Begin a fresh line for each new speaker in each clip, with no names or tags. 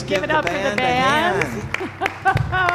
Give it up for the band.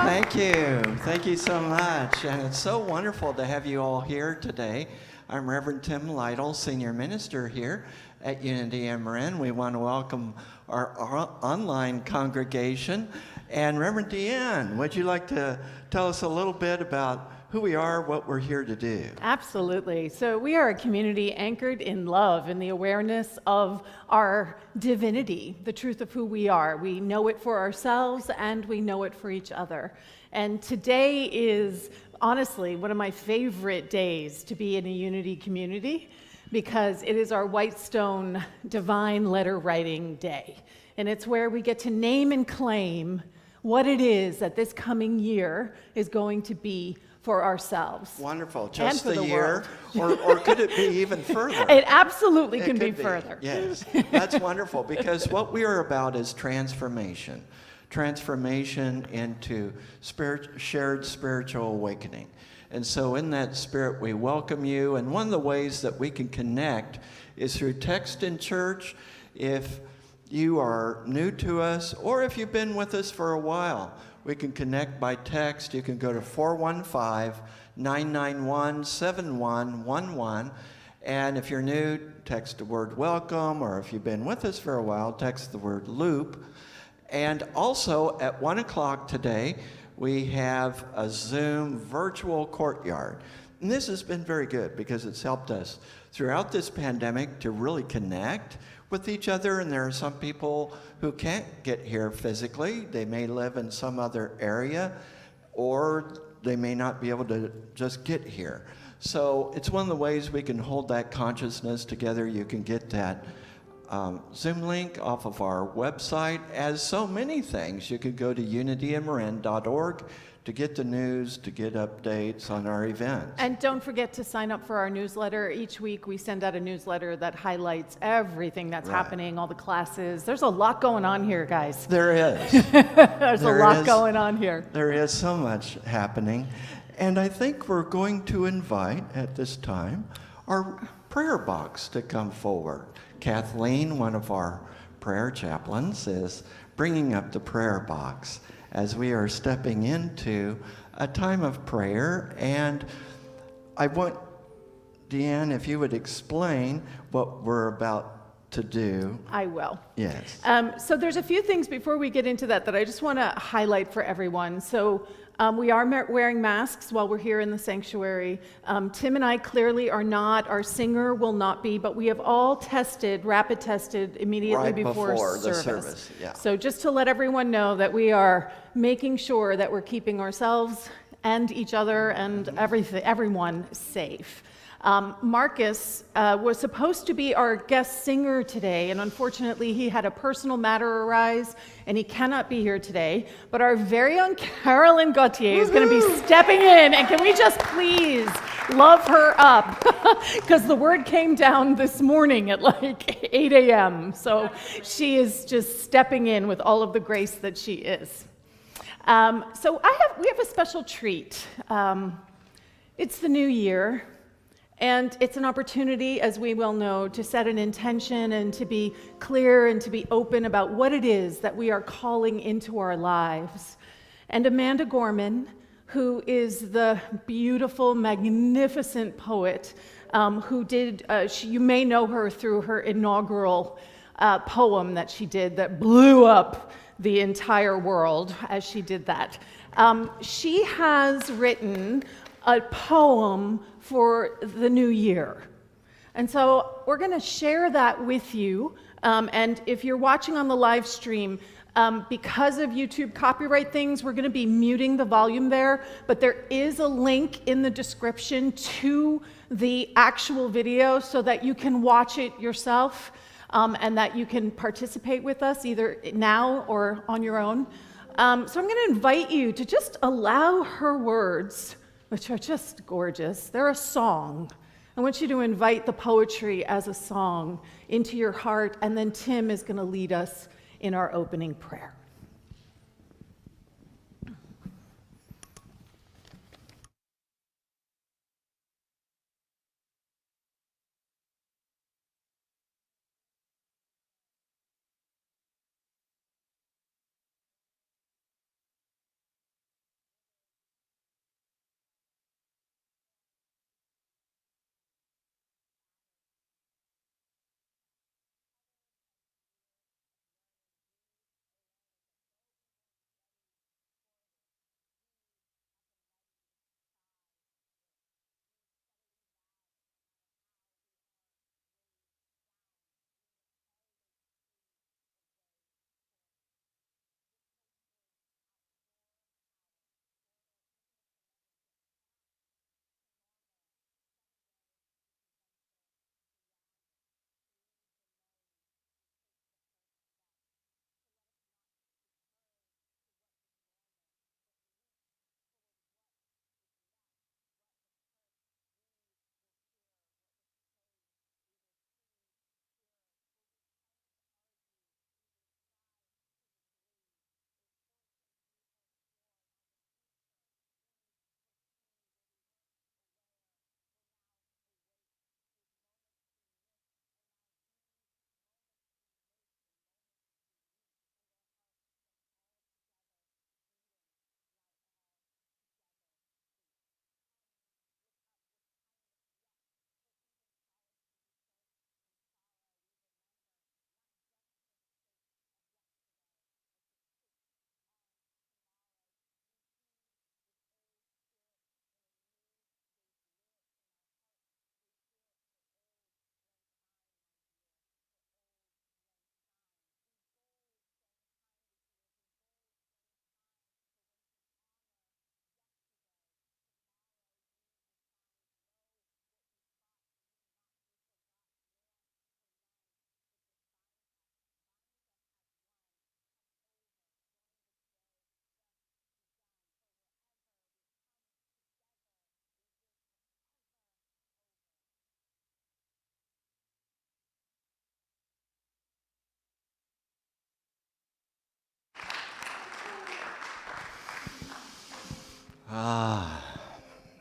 Thank you. Thank you so much. And it's so wonderful to have you all here today. I'm Reverend Tim Lytle, Senior Minister here at Unity in Marin. We want to welcome our online congregation. And Reverend DeeAnn, would you like to tell us a little bit about who we are, what we're here to do?
Absolutely. So we are a community anchored in love and the awareness of our divinity, the truth of who we are. We know it for ourselves and we know it for each other. And today is honestly one of my favorite days to be in a Unity community because it is our Whitestone Divine Letter Writing Day. And it's where we get to name and claim what it is that this coming year is going to be for ourselves.
Wonderful. Just the year? Or could it be even further?
It absolutely can be further.
Yes. That's wonderful because what we are about is transformation. Transformation into shared spiritual awakening. And so in that spirit, we welcome you. And one of the ways that we can connect is through text in church. If you are new to us, or if you've been with us for a while, we can connect by text. You can go to 415-991-7111. And if you're new, text the word welcome, or if you've been with us for a while, text the word loop. And also at 1 o'clock today, we have a Zoom virtual courtyard. And this has been very good because it's helped us throughout this pandemic to really connect with each other. And there are some people who can't get here physically. They may live in some other area, or they may not be able to just get here. So it's one of the ways we can hold that consciousness together. You can get that Zoom link off of our website. As so many things, you could go to unityinmarin.org to get the news, to get updates on our events.
And don't forget to sign up for our newsletter. Each week we send out a newsletter that highlights everything that's happening, all the classes. There's a lot going on here, guys.
There is.
There's a lot going on here.
There is so much happening. And I think we're going to invite, at this time, our prayer box to come forward. Kathleen, one of our prayer chaplains, is bringing up the prayer box as we are stepping into a time of prayer. And I want, DeeAnn, if you would explain what we're about to do.
I will.
Yes.
So there's a few things before we get into that I just want to highlight for everyone. So we are wearing masks while we're here in the sanctuary. Tim and I clearly are not. Our singer will not be, but we have all rapid tested immediately before
the service. Yeah.
So just to let everyone know that we are making sure that we're keeping ourselves and each other and everyone safe. Marcus was supposed to be our guest singer today, and unfortunately he had a personal matter arise, and he cannot be here today. But our very own Carolyn Gauthier is going to be stepping in, and can we just please love her up? Because the word came down this morning at like 8 a.m. So she is just stepping in with all of the grace that she is. So we have a special treat. It's the new year. And it's an opportunity, as we well know, to set an intention and to be clear and to be open about what it is that we are calling into our lives. And Amanda Gorman, who is the beautiful, magnificent poet who did, you may know her through her inaugural poem that she did that blew up the entire world as she did that. She has written a poem for the new year. And so we're going to share that with you. And if you're watching on the live stream, because of YouTube copyright things, we're going to be muting the volume there. But there is a link in the description to the actual video so that you can watch it yourself and that you can participate with us either now or on your own. So I'm going to invite you to just allow her words, which are just gorgeous. They're a song. I want you to invite the poetry as a song into your heart, and then Tim is going to lead us in our opening prayer.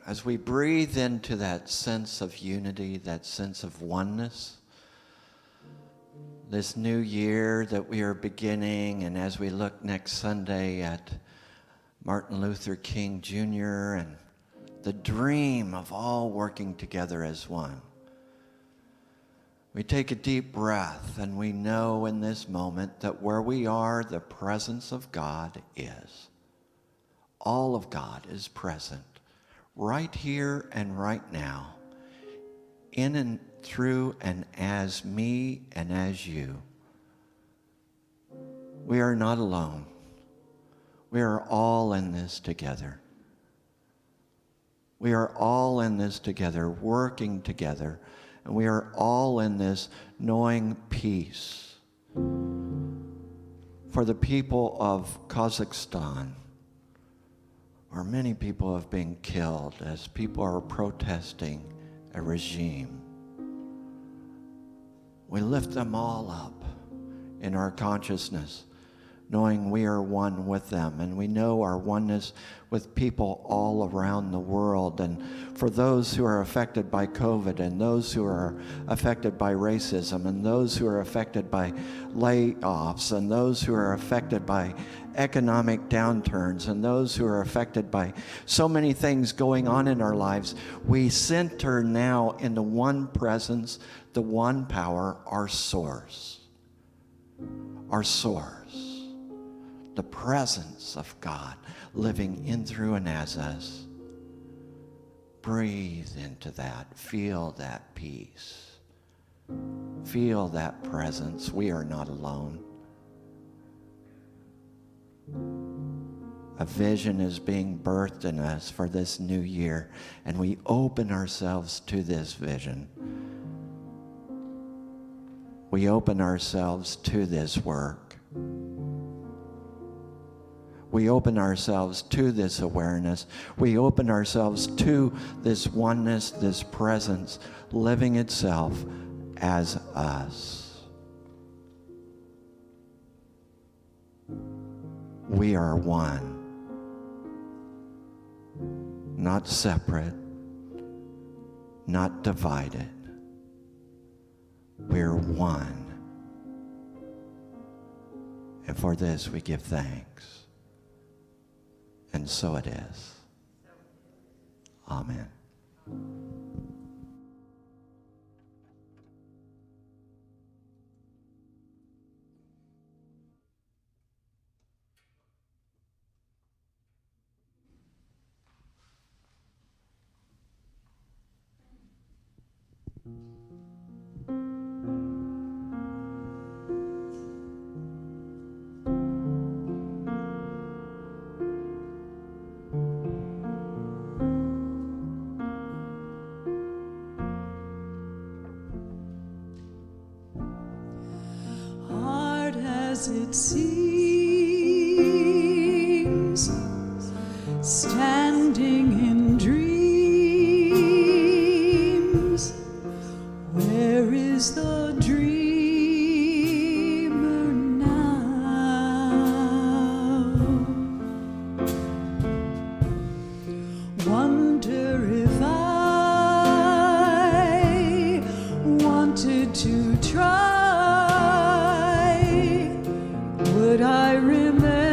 As we breathe into that sense of unity, that sense of oneness, this new year that we are beginning, and as we look next Sunday at Martin Luther King Jr. and the dream of all working together as one, we take a deep breath and we know in this moment that where we are, the presence of God is. All of God is present right here and right now, in and through and as me and as you. We are not alone. We are all in this together. We are all in this together, working together, and we are all in this knowing peace. For the people of Kazakhstan, where many people have been killed as people are protesting a regime, we lift them all up in our consciousness knowing we are one with them. And we know our oneness with people all around the world. And for those who are affected by COVID, and those who are affected by racism, and those who are affected by layoffs, and those who are affected by economic downturns, and those who are affected by so many things going on in our lives, we center now in the one presence, the one power, our source. Our source. The presence of God living in, through, and as us. Breathe into that. Feel that peace. Feel that presence. We are not alone. A vision is being birthed in us for this new year, and we open ourselves to this vision. We open ourselves to this work. We open ourselves to this awareness. We open ourselves to this oneness, this presence, living itself as us. We are one, not separate, not divided. We're one. And for this we give thanks. And so it is. Amen.
As it seems, standing in dreams, where is the dreamer now? Wonder if I wanted to try, would I remember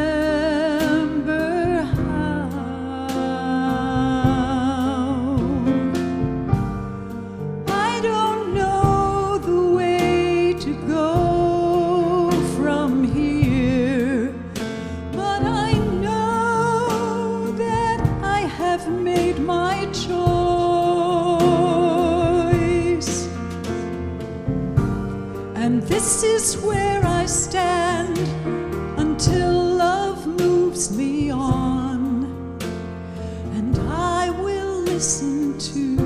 how? I don't know the way to go from here, but I know that I have made my choice, and this is where I stand until love moves me on, and I will listen to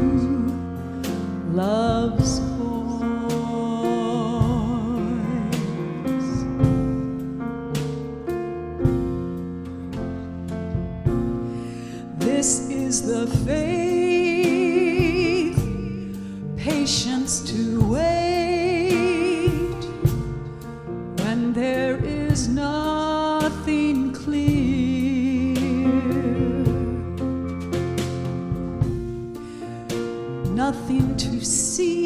love's voice. This is the faith, patience to wait when there is nothing clear, nothing to see,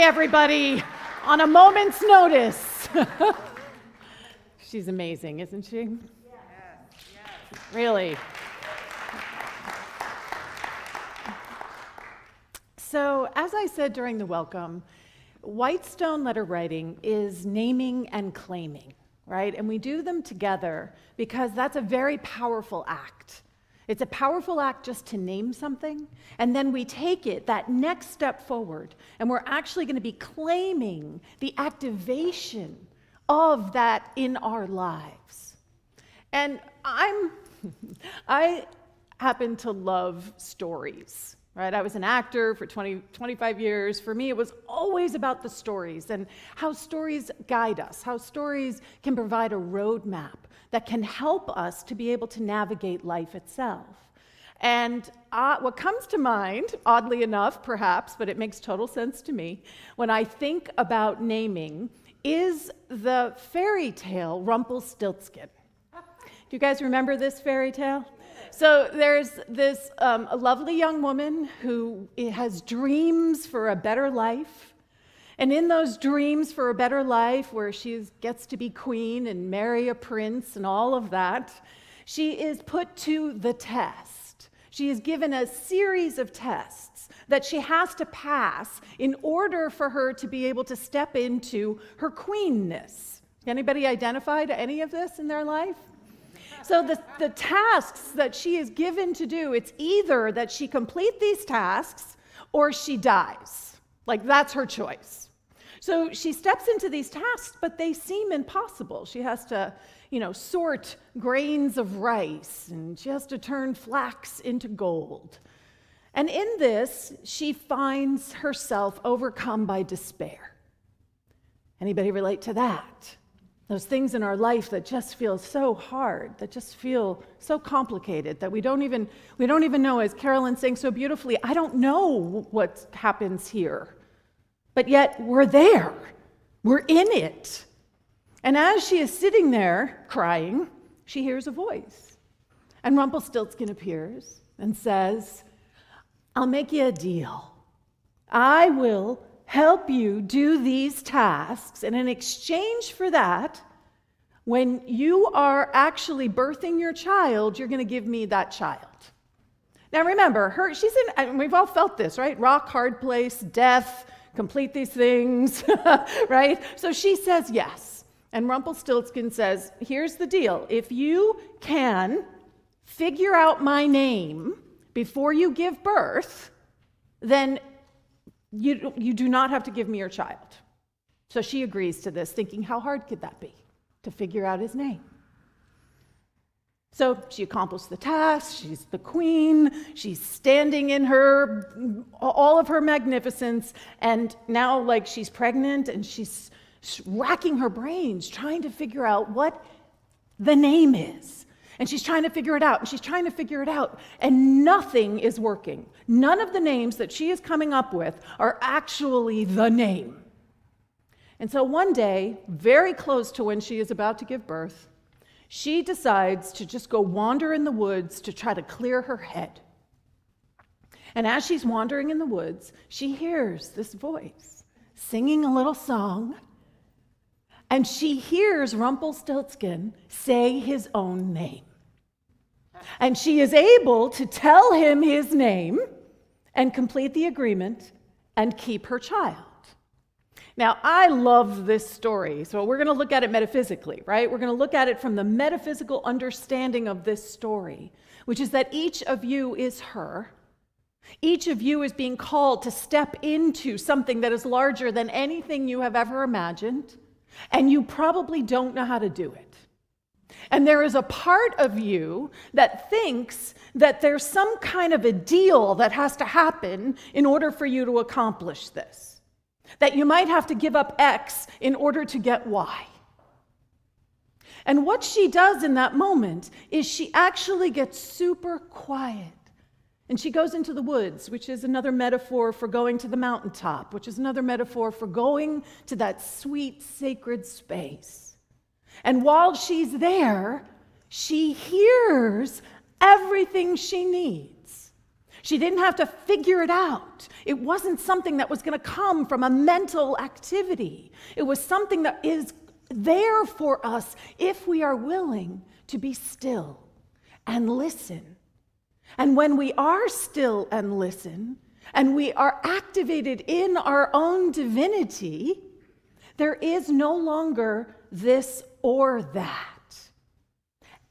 everybody, on a moment's notice. She's amazing, isn't she? Yes. Really. So, as I said during the welcome, Whitestone letter writing is naming and claiming, right? And we do them together because that's a very powerful act. It's a powerful act just to name something, and then we take it that next step forward, and we're actually going to be claiming the activation of that in our lives. And I happen to love stories, right? I was an actor for 25 years. For me, it was always about the stories and how stories guide us, how stories can provide a roadmap that can help us to be able to navigate life itself. And what comes to mind, oddly enough, perhaps, but it makes total sense to me, when I think about naming, is the fairy tale Rumpelstiltskin. Do you guys remember this fairy tale? So there's this a lovely young woman who has dreams for a better life. And in those dreams for a better life, where she gets to be queen and marry a prince and all of that, she is put to the test. She is given a series of tests that she has to pass in order for her to be able to step into her queenness. Anybody identify to any of this in their life? So the tasks that she is given to do, it's either that she complete these tasks or she dies. Like, that's her choice. So she steps into these tasks, but they seem impossible. She has to, sort grains of rice, and she has to turn flax into gold. And in this, she finds herself overcome by despair. Anybody relate to that? Those things in our life that just feel so hard, that just feel so complicated, that we don't even know, as Carolyn sang so beautifully, I don't know what happens here. But yet we're there. We're in it. And as she is sitting there crying, she hears a voice. And Rumpelstiltskin appears and says, I'll make you a deal. I will help you do these tasks, and in exchange for that, when you are actually birthing your child, you're going to give me that child. Now remember, we've all felt this, right? Rock, hard place, death, complete these things, right? So she says yes. And Rumpelstiltskin says, here's the deal. If you can figure out my name before you give birth, then you do not have to give me your child. So she agrees to this, thinking, how hard could that be to figure out his name? So she accomplished the task. She's the queen. She's standing in all of her magnificence. And now, like, she's pregnant and she's racking her brains trying to figure out what the name is. And she's trying to figure it out, and she's trying to figure it out, and nothing is working. None of the names that she is coming up with are actually the name. And so one day, very close to when she is about to give birth, she decides to just go wander in the woods to try to clear her head. And as she's wandering in the woods, she hears this voice singing a little song, and she hears Rumpelstiltskin say his own name. And she is able to tell him his name and complete the agreement and keep her child. Now, I love this story, so we're going to look at it metaphysically, right? We're going to look at it from the metaphysical understanding of this story, which is that each of you is her. Each of you is being called to step into something that is larger than anything you have ever imagined, and you probably don't know how to do it. And there is a part of you that thinks that there's some kind of a deal that has to happen in order for you to accomplish this. That you might have to give up X in order to get Y. And what she does in that moment is she actually gets super quiet. And she goes into the woods, which is another metaphor for going to the mountaintop, which is another metaphor for going to that sweet, sacred space. And while she's there, she hears everything she needs. She didn't have to figure it out. It wasn't something that was going to come from a mental activity. It was something that is there for us if we are willing to be still and listen. And when we are still and listen, and we are activated in our own divinity, there is no longer this or that.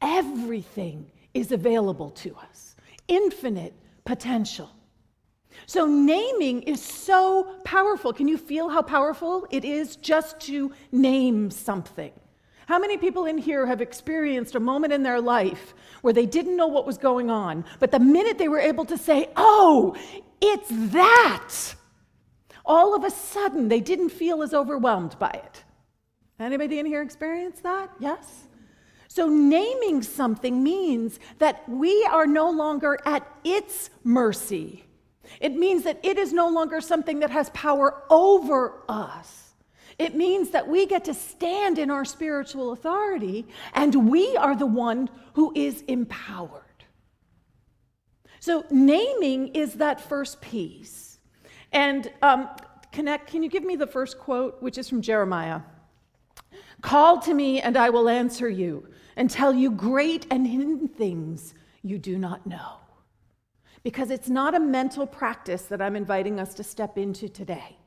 Everything is available to us. Infinite potential. So naming is so powerful. Can you feel how powerful it is just to name something? How many people in here have experienced a moment in their life where they didn't know what was going on, but the minute they were able to say, "Oh, it's that," all of a sudden they didn't feel as overwhelmed by it? Anybody in here experience that? Yes? So naming something means that we are no longer at its mercy. It means that it is no longer something that has power over us. It means that we get to stand in our spiritual authority, and we are the one who is empowered. So naming is that first piece. And can you give me the first quote, which is from Jeremiah? "Call to me, and I will answer you, and tell you great and hidden things you do not know." Because it's not a mental practice that I'm inviting us to step into today.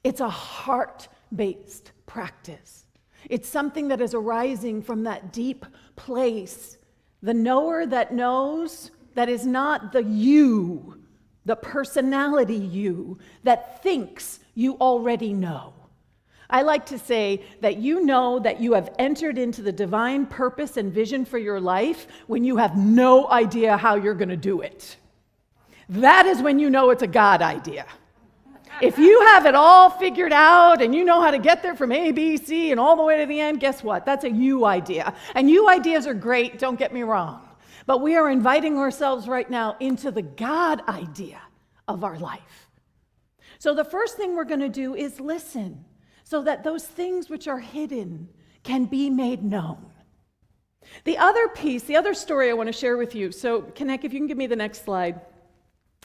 It's a heart-based practice. It's something that is arising from that deep place. The knower that knows, that is not the you, the personality you, that thinks you already know. I like to say that you know that you have entered into the divine purpose and vision for your life when you have no idea how you're going to do it. That is when you know it's a God idea. If you have it all figured out and you know how to get there from A, B, C, and all the way to the end, guess what? That's a you idea. And you ideas are great, don't get me wrong. But we are inviting ourselves right now into the God idea of our life. So the first thing we're going to do is listen, so that those things which are hidden can be made known. The other piece, the other story I want to share with you. So, Connect, if you can give me the next slide.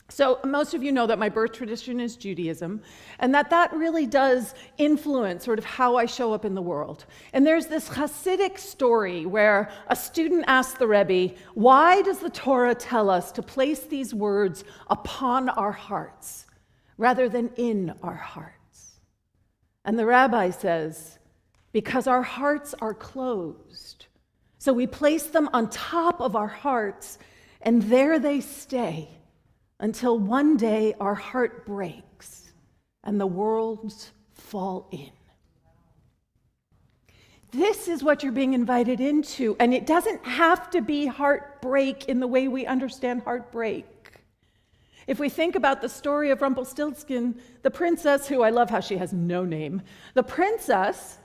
So most of you know that my birth tradition is Judaism, and that really does influence sort of how I show up in the world. And there's this Hasidic story where a student asked the Rebbe, "Why does the Torah tell us to place these words upon our hearts rather than in our hearts?" And the rabbi says, "Because our hearts are closed. So we place them on top of our hearts, and there they stay until one day our heart breaks and the worlds fall in." This is what you're being invited into, and it doesn't have to be heartbreak in the way we understand heartbreak. If we think about the story of Rumpelstiltskin, the princess, who I love how she has no name, the princess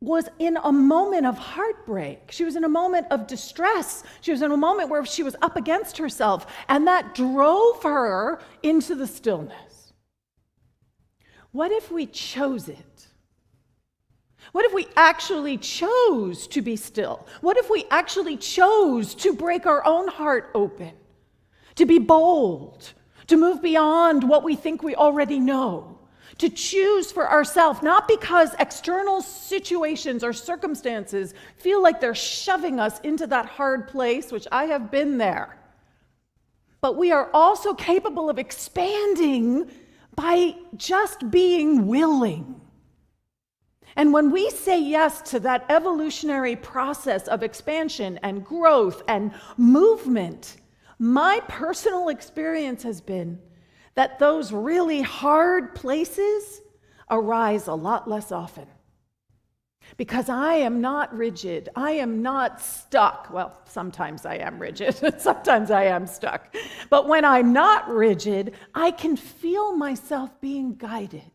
was in a moment of heartbreak. She was in a moment of distress. She was in a moment where she was up against herself, and that drove her into the stillness. What if we chose it? What if we actually chose to be still? What if we actually chose to break our own heart open, to be bold, to move beyond what we think we already know? To choose for ourselves, not because external situations or circumstances feel like they're shoving us into that hard place, which I have been there. But we are also capable of expanding by just being willing. And when we say yes to that evolutionary process of expansion and growth and movement, my personal experience has been that those really hard places arise a lot less often. Because I am not rigid. I am not stuck. Well, sometimes I am rigid. Sometimes I am stuck. But when I'm not rigid, I can feel myself being guided.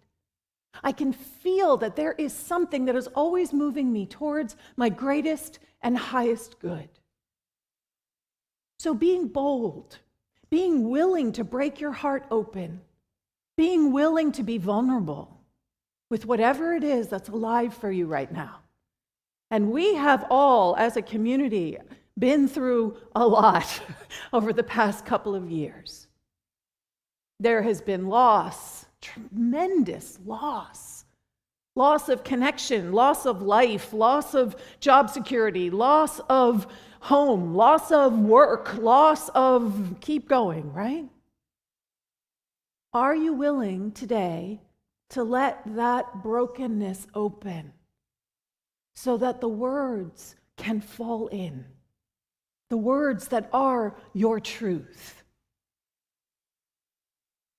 I can feel that there is something that is always moving me towards my greatest and highest good. So being bold, being willing to break your heart open, being willing to be vulnerable with whatever it is that's alive for you right now. And we have all, as a community, been through a lot over the past couple of years. There has been loss, tremendous loss. Loss of connection, loss of life, loss of job security, loss of home, loss of work, loss of keep going, right? Are you willing today to let that brokenness open so that the words can fall in? The words that are your truth.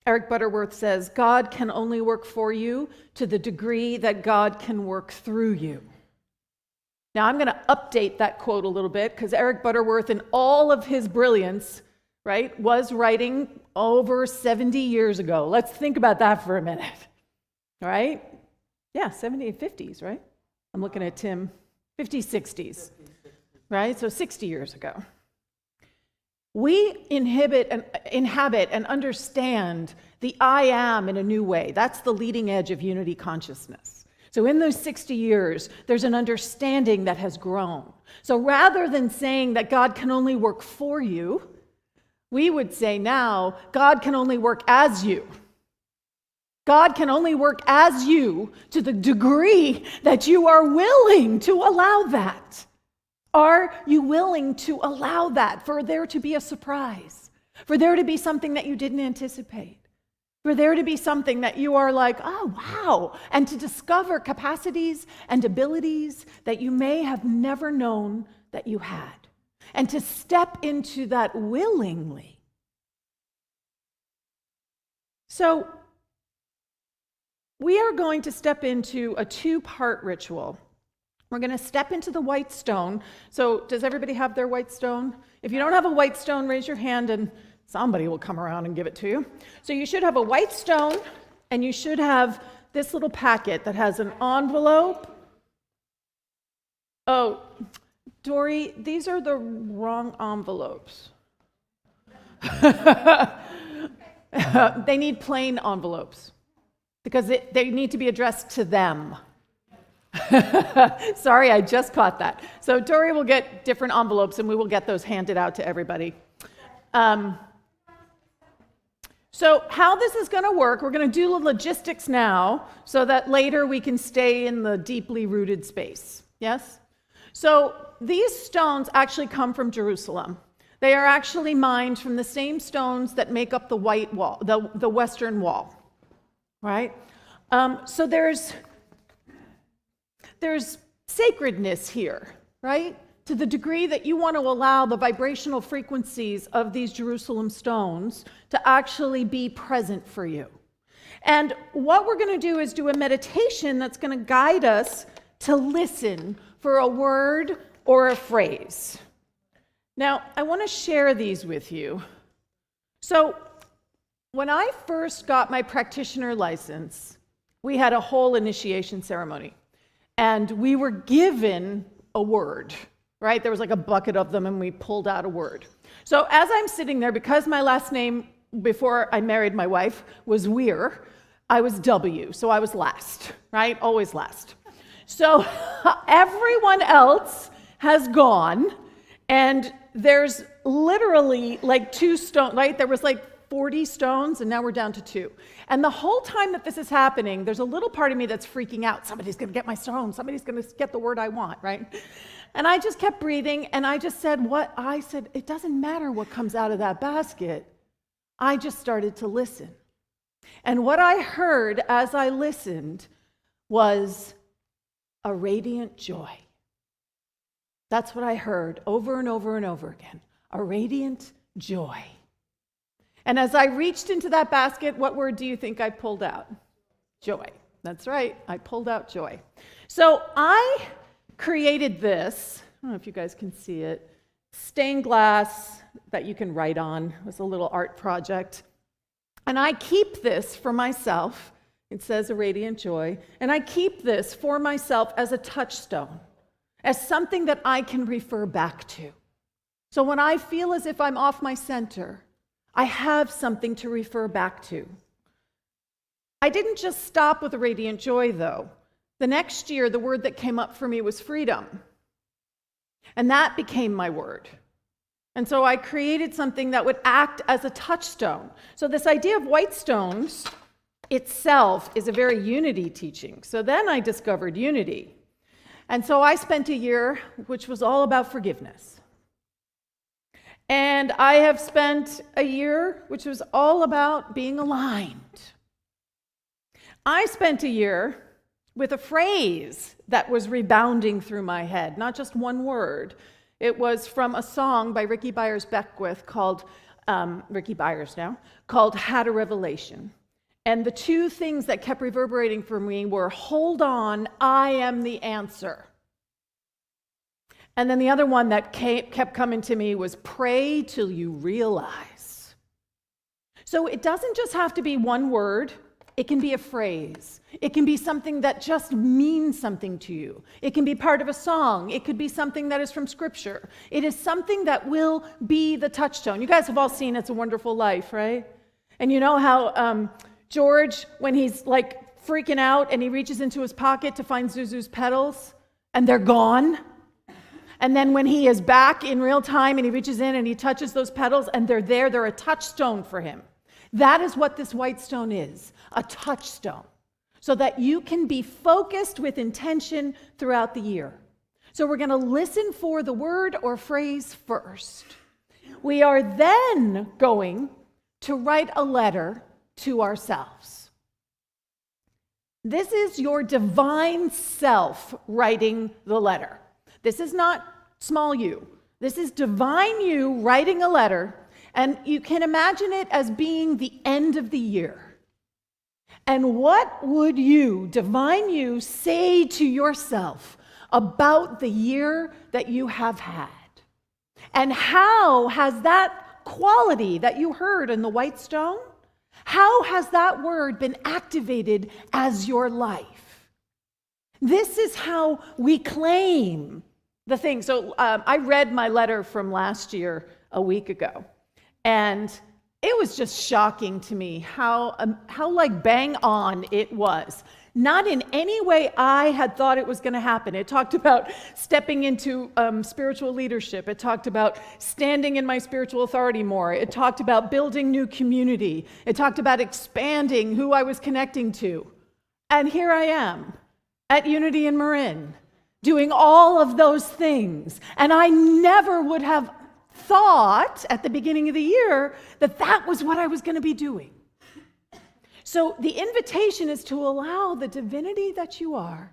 Eric Butterworth says, God can only work for you to the degree that God can work through you. Now, I'm going to update that quote a little bit because Eric Butterworth, in all of his brilliance, right, was writing over 70 years ago. Let's think about that for a minute, right? Yeah, 70, 50s, right? I'm looking at Tim, 50s, 60s, right? So 60 years ago. We inhabit and understand the I am in a new way. That's the leading edge of unity consciousness. So in those 60 years, there's an understanding that has grown. So rather than saying that God can only work for you, we would say now, God can only work as you. God can only work as you to the degree that you are willing to allow that. Are you willing to allow that, for there to be a surprise, for there to be something that you didn't anticipate, for there to be something that you are like, oh, wow, and to discover capacities and abilities that you may have never known that you had, and to step into that willingly. So we are going to step into a two-part ritual. We're going to step into the white stone. So does everybody have their white stone? If you don't have a white stone, raise your hand and somebody will come around and give it to you. So you should have a white stone, and you should have this little packet that has an envelope. Oh, Dory, these are the wrong envelopes. They need plain envelopes because they need to be addressed to them. Sorry, I just caught that. So Dory will get different envelopes and we will get those handed out to everybody. So how this is going to work, we're going to do the logistics now so that later we can stay in the deeply rooted space. Yes? So these stones actually come from Jerusalem. They are actually mined from the same stones that make up the white wall, the western wall. Right? So there's sacredness here, right? To the degree that you want to allow the vibrational frequencies of these Jerusalem stones to actually be present for you. And what we're going to do is do a meditation that's going to guide us to listen for a word or a phrase. Now, I want to share these with you. So, when I first got my practitioner license, we had a whole initiation ceremony. And we were given a word, right? There was like a bucket of them, and we pulled out a word. So as I'm sitting there, because my last name before I married my wife was Weir, I was W, so I was last, right? Always last. So everyone else has gone, and there's literally like 2 stones, right? There was like 40 stones, and now we're down to 2. And the whole time that this is happening, there's a little part of me that's freaking out. Somebody's going to get my stone. Somebody's going to get the word I want, right? And I just kept breathing, and I just said what I said. It doesn't matter what comes out of that basket. I just started to listen. And what I heard as I listened was a radiant joy. That's what I heard over and over and over again. A radiant joy. And as I reached into that basket, what word do you think I pulled out? Joy. That's right. I pulled out joy. So I created this. I don't know if you guys can see it. Stained glass that you can write on. It was a little art project. And I keep this for myself. It says a radiant joy. And I keep this for myself as a touchstone, as something that I can refer back to. So when I feel as if I'm off my center, I have something to refer back to. I didn't just stop with a radiant joy, though. The next year, the word that came up for me was freedom. And that became my word. And so I created something that would act as a touchstone. So this idea of white stones itself is a very unity teaching. So then I discovered unity. And so I spent a year which was all about forgiveness. And I have spent a year which was all about being aligned. I spent a year with a phrase that was rebounding through my head, not just one word. It was from a song by Ricky Byers Beckwith called, Ricky Byers now, called Had a Revelation. And the two things that kept reverberating for me were, hold on, I am the answer. And then the other one that kept coming to me was, pray till you realize. So it doesn't just have to be one word. It can be a phrase. It can be something that just means something to you. It can be part of a song. It could be something that is from Scripture. It is something that will be the touchstone. You guys have all seen It's a Wonderful Life, right? And you know how George, when he's like freaking out and he reaches into his pocket to find Zuzu's petals and they're gone? And then when he is back in real time and he reaches in and he touches those petals and they're there, they're a touchstone for him. That is what this white stone is, a touchstone, so that you can be focused with intention throughout the year. So we're going to listen for the word or phrase first. We are then going to write a letter to ourselves. This is your divine self writing the letter. This is not small you. This is divine you writing a letter. And you can imagine it as being the end of the year. And what would you, divine you, say to yourself about the year that you have had? And how has that quality that you heard in the white stone, how has that word been activated as your life? This is how we claim the thing. So I read my letter from last year a week ago. And it was just shocking to me how like bang on it was. Not in any way I had thought it was going to happen. It talked about stepping into spiritual leadership. It talked about standing in my spiritual authority more. It talked about building new community. It talked about expanding who I was connecting to. And here I am at Unity in Marin doing all of those things. And I never would have thought at the beginning of the year that that was what I was going to be doing. So the invitation is to allow the divinity that you are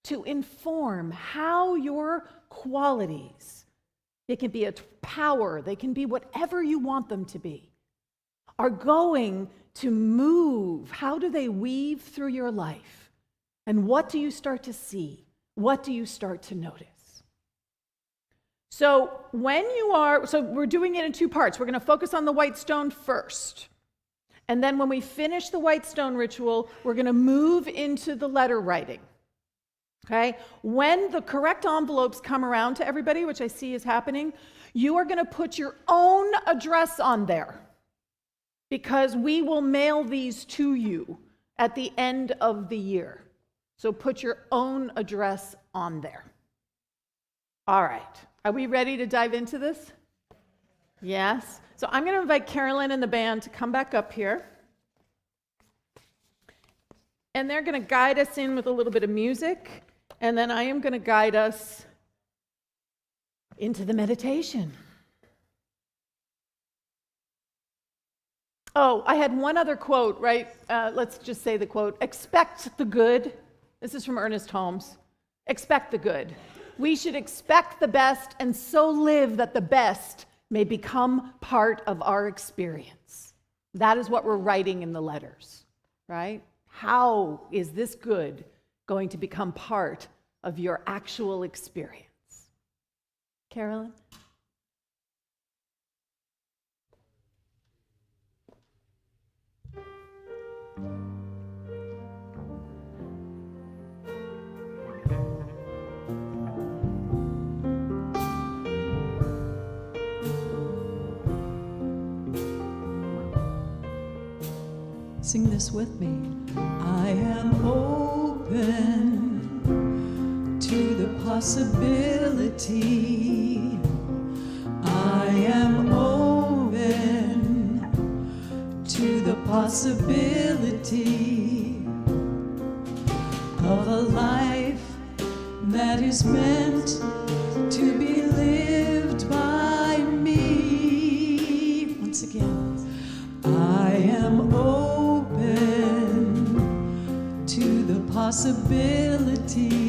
to inform how your qualities, they can be a power, they can be whatever you want them to be, are going to move. How do they weave through your life? And what do you start to see? What do you start to notice? So we're doing it in two parts. We're going to focus on the white stone first. And then when we finish the white stone ritual, we're going to move into the letter writing. Okay? When the correct envelopes come around to everybody, which I see is happening, you are going to put your own address on there, because we will mail these to you at the end of the year. So put your own address on there. All right. Are we ready to dive into this? Yes. So I'm going to invite Carolyn and the band to come back up here. And they're going to guide us in with a little bit of music. And then I am going to guide us into the meditation. Oh, I had one other quote, right? Let's just say the quote. Expect the good. This is from Ernest Holmes. Expect the good. We should expect the best and so live that the best may become part of our experience. That is what we're writing in the letters, right? How is this good going to become part of your actual experience? Carolyn?
Sing this with me. I am open to the possibility. I am open to the possibility of a life that is meant to be lived by me. Once again, I am open to the possibility.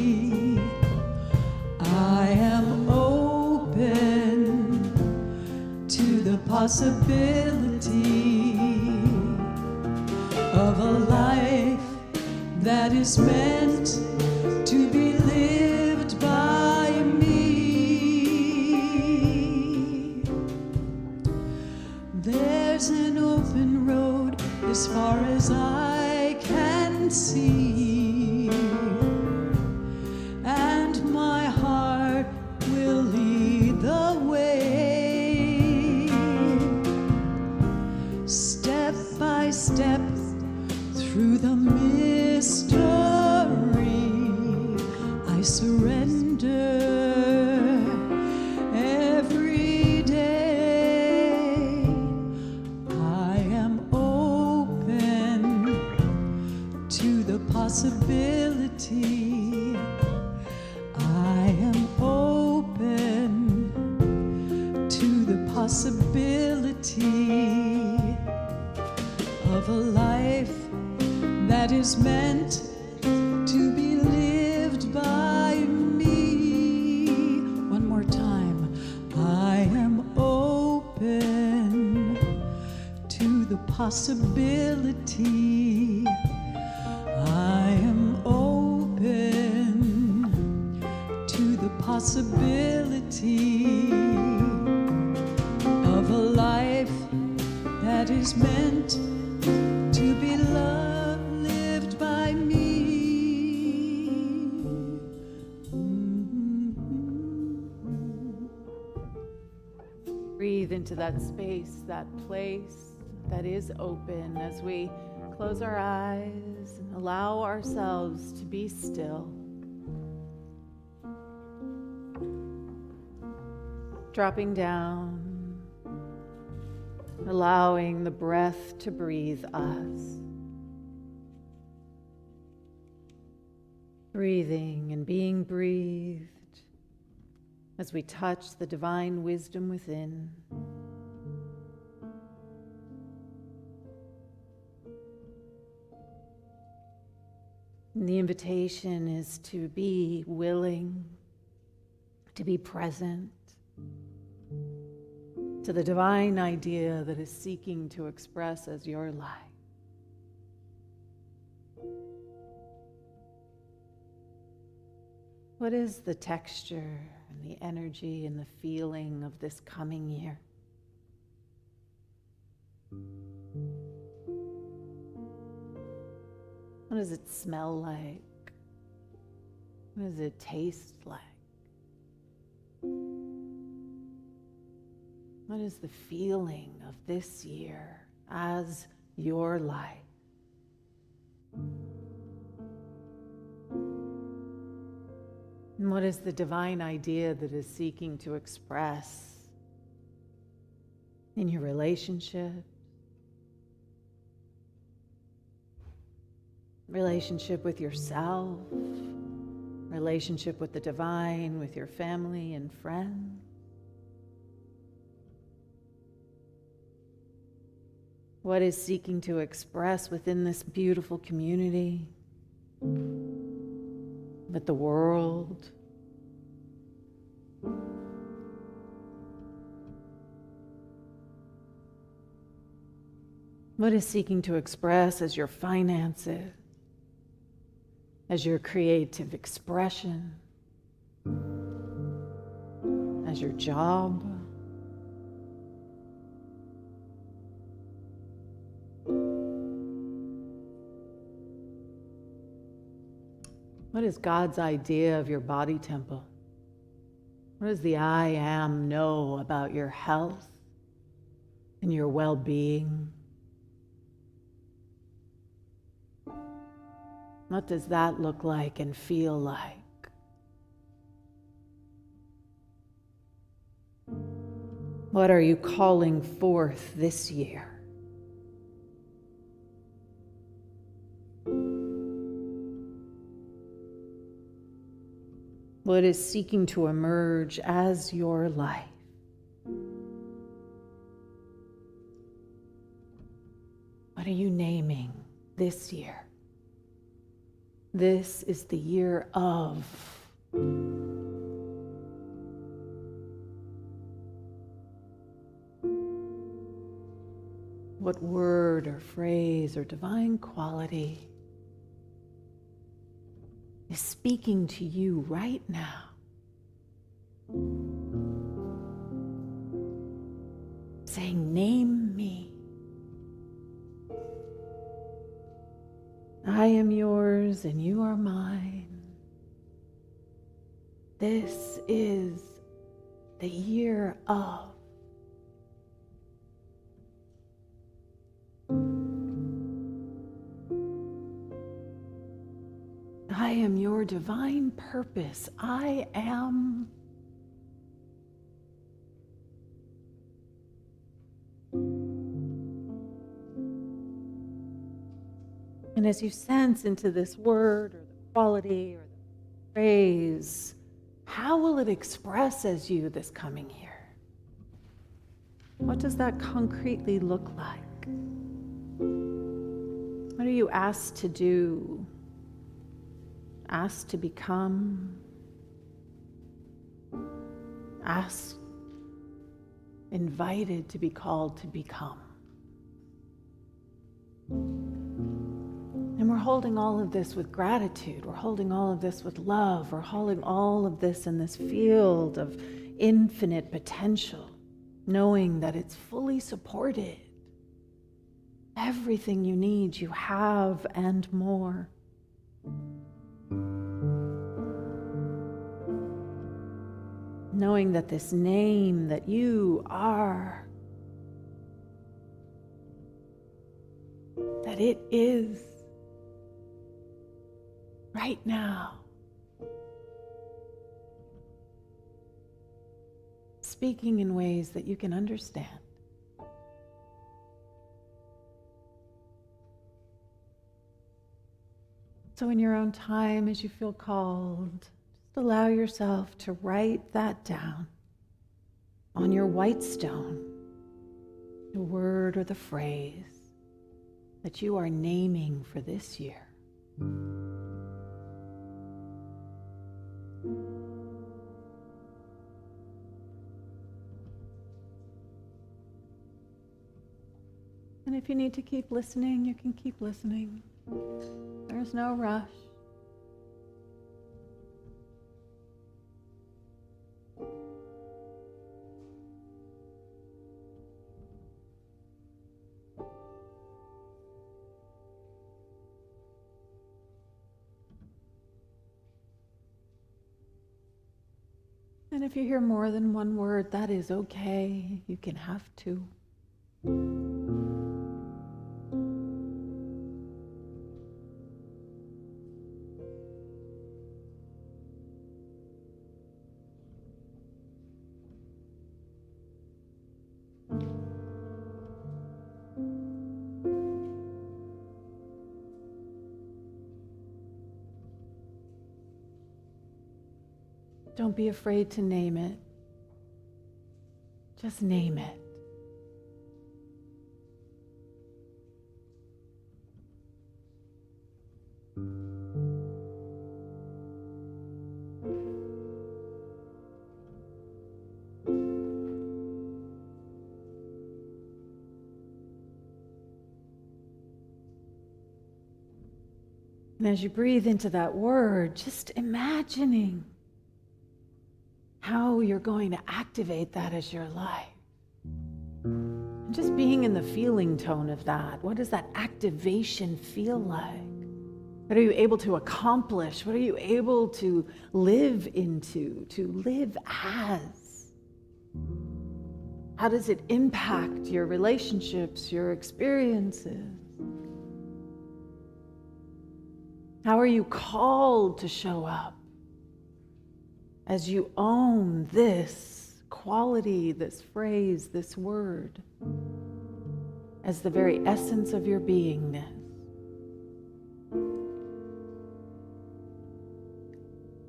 I am open to the possibility of a life that is meant to be lived by me. There's an open road as far as I can see, and my heart will lead the way, step by step through the mystery. I surrender every day. I am open to the possibility. I am open to the possibility of a life that is meant to be lived by me. One more time. I am open to the possibility. I am open to the possibility of a life that is meant to be lived by me.
Breathe into that space, that place that is open as we close our eyes and allow ourselves to be still. Dropping down, allowing the breath to breathe us. Breathing and being breathed as we touch the divine wisdom within. And the invitation is to be willing, to be present to the divine idea that is seeking to express as your life. What is the texture and the energy and the feeling of this coming year? What does it smell like? What does it taste like? What is the feeling of this year as your life? And what is the divine idea that is seeking to express in your relationship with yourself, relationship with the divine, with your family and friends? What is seeking to express within this beautiful community, with the world? What is seeking to express as your finances, as your creative expression, as your job? What is God's idea of your body temple? What does the I Am know about your health and your well-being? What does that look like and feel like? What are you calling forth this year? What is seeking to emerge as your life? What are you naming this year? This is the year of. What word or phrase or divine quality is speaking to you right now? Saying, name me. I am yours and you are mine. This is the year of. I am your divine purpose. I am. And as you sense into this word or the quality or the phrase, how will it express as you this coming year? What does that concretely look like? What are you asked to do? Asked to become? Asked, invited to be called to become? And we're holding all of this with gratitude. We're holding all of this with love. We're holding all of this in this field of infinite potential, knowing that it's fully supported. Everything you need, you have and more. Knowing that this name that you are, that it is right now speaking in ways that you can understand. So in your own time, as you feel called, just allow yourself to write that down on your white stone, the word or the phrase that you are naming for this year. And if you need to keep listening, you can keep listening. There's no rush. And if you hear more than one word, that is okay. You can have two. Don't be afraid to name it. Just name it. And as you breathe into that word, just imagining how you're going to activate that as your life. And just being in the feeling tone of that. What does that activation feel like? What are you able to accomplish? What are you able to live into, to live as? How does it impact your relationships, your experiences? How are you called to show up as you own this quality, this phrase, this word, as the very essence of your beingness.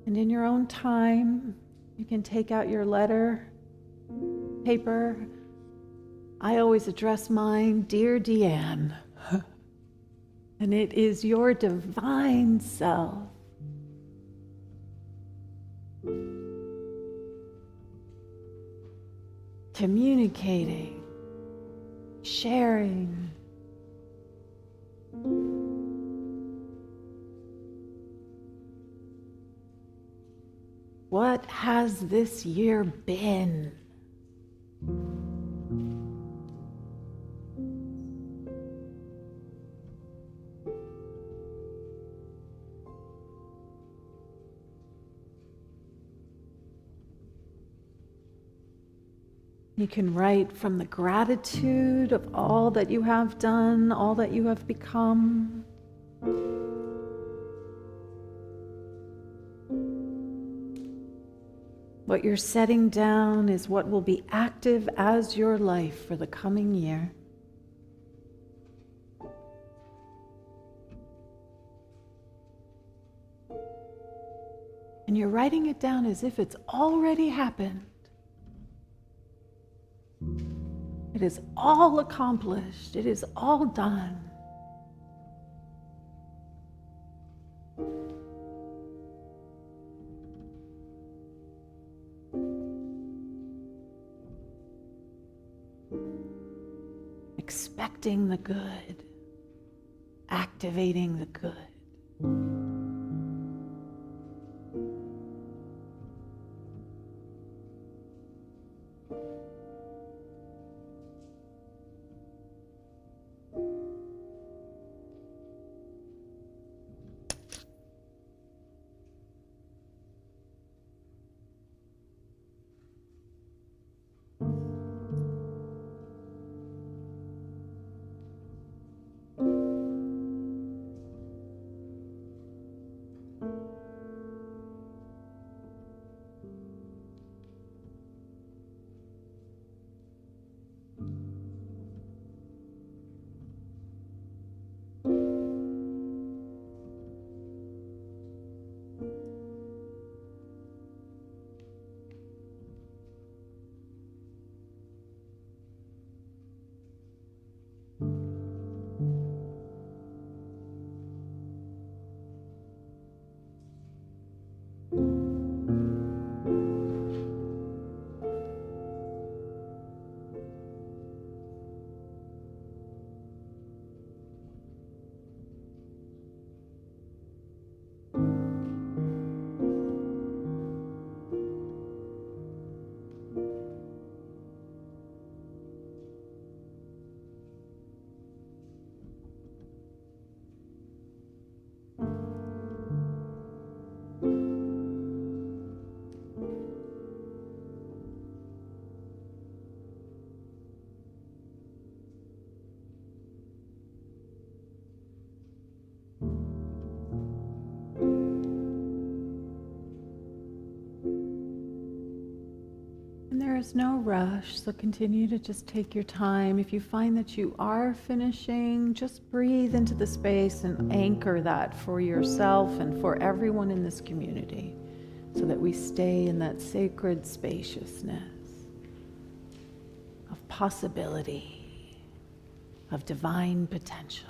And in your own time, you can take out your letter, paper. I always address mine, Dear DeeAnn. And it is your divine self. Communicating, sharing. What has this year been? You can write from the gratitude of all that you have done, all that you have become. What you're setting down is what will be active as your life for the coming year. And you're writing it down as if it's already happened. It is all accomplished. It is all done. Expecting the good, activating the good. And there is no rush, so continue to just take your time. If you find that you are finishing, just breathe into the space and anchor that for yourself and for everyone in this community, so that we stay in that sacred spaciousness of possibility, of divine potential.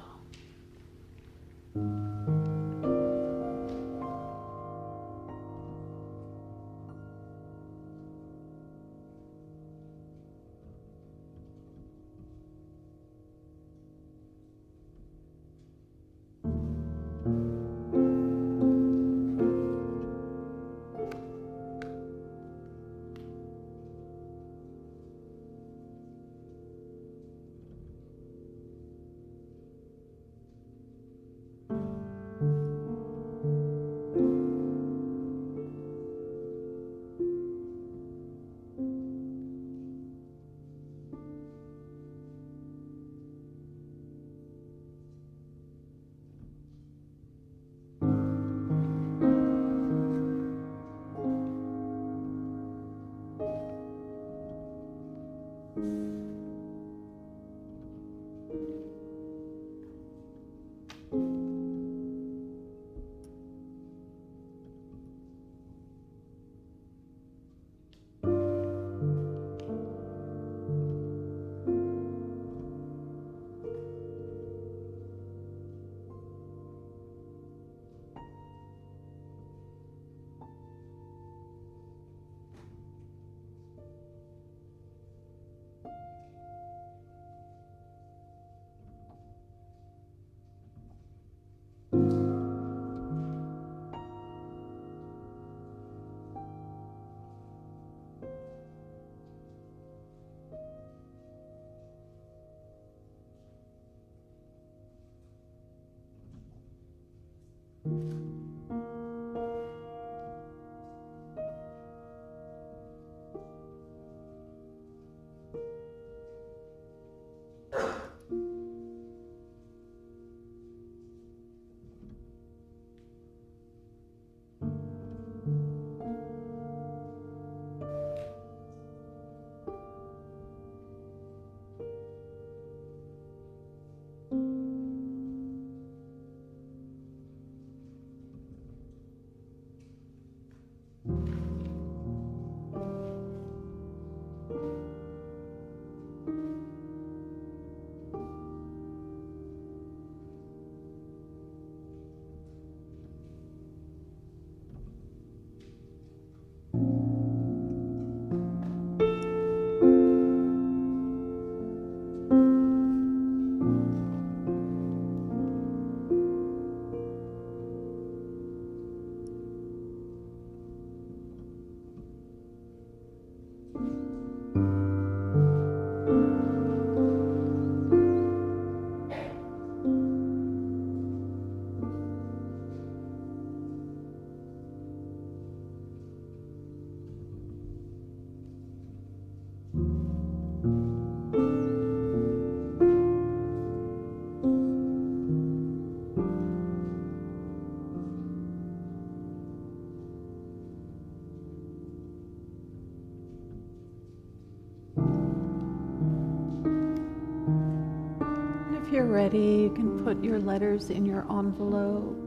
If you're ready, you can put your letters in your envelope,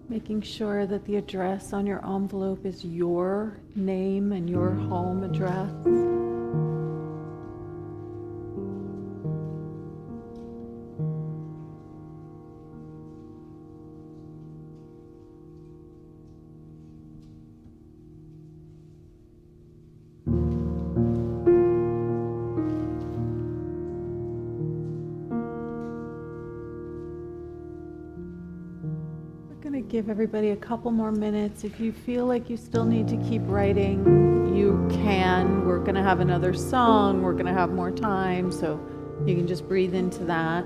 making sure that the address on your envelope is your name and your home address. Give everybody a couple more minutes. If you feel like you still need to keep writing, you can. We're going to have another song. We're going to have more time, so you can just breathe into that.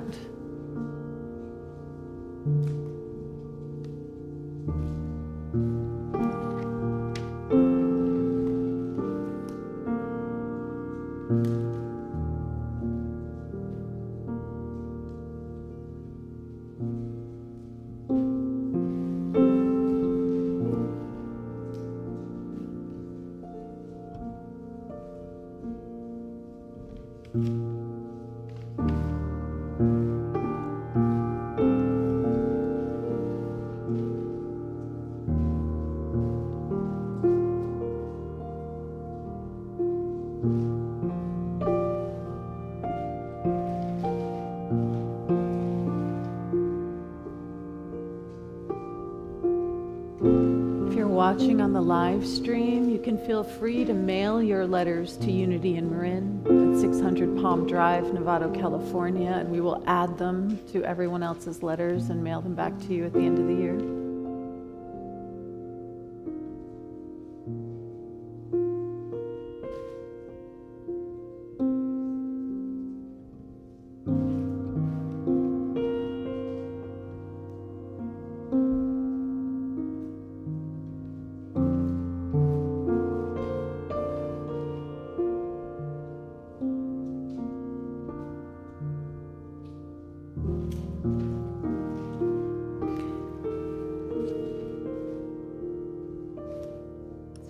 Watching on the live stream, you can feel free to mail your letters to Unity and Marin at 600 Palm Drive, Novato, California, and we will add them to everyone else's letters and mail them back to you at the end of the year.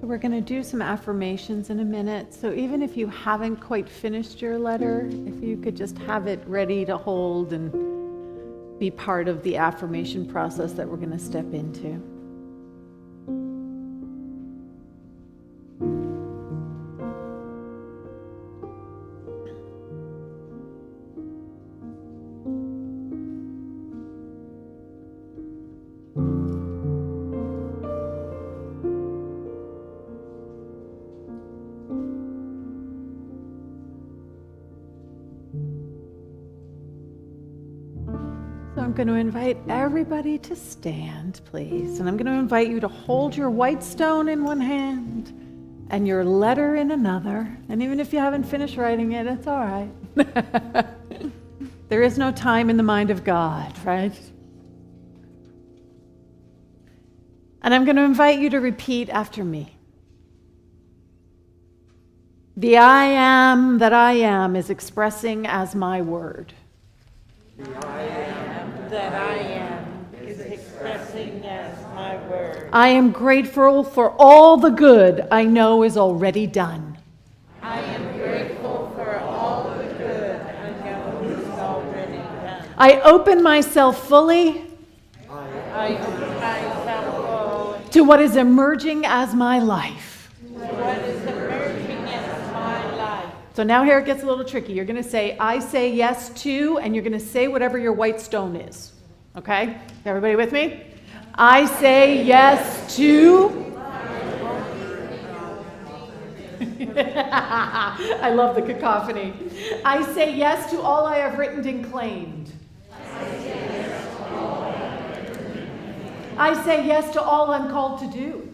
So we're going to do some affirmations in a minute. So even if you haven't quite finished your letter, if you could just have it ready to hold and be part of the affirmation process that we're going to step into. So I'm going to invite everybody to stand, please. And I'm going to invite you to hold your white stone in one hand and your letter in another. And even if you haven't finished writing it, it's all right. There is no time in the mind of God, right? And I'm going to invite you to repeat after me. The I am that I am is expressing as my word.
That I am is expressing as my word.
I am grateful for all the good I know is already done.
I am grateful for all the good I know is already done.
I open myself fully
I open myself fully
to what is emerging as my life.
to what is emerging as my life.
So now here it gets a little tricky. You're going to say, I say yes to, and you're going to say whatever your white stone is. Okay? Everybody with me? I say yes to. I love the cacophony. I say yes to all I have written and claimed. I say yes to all I'm called to do.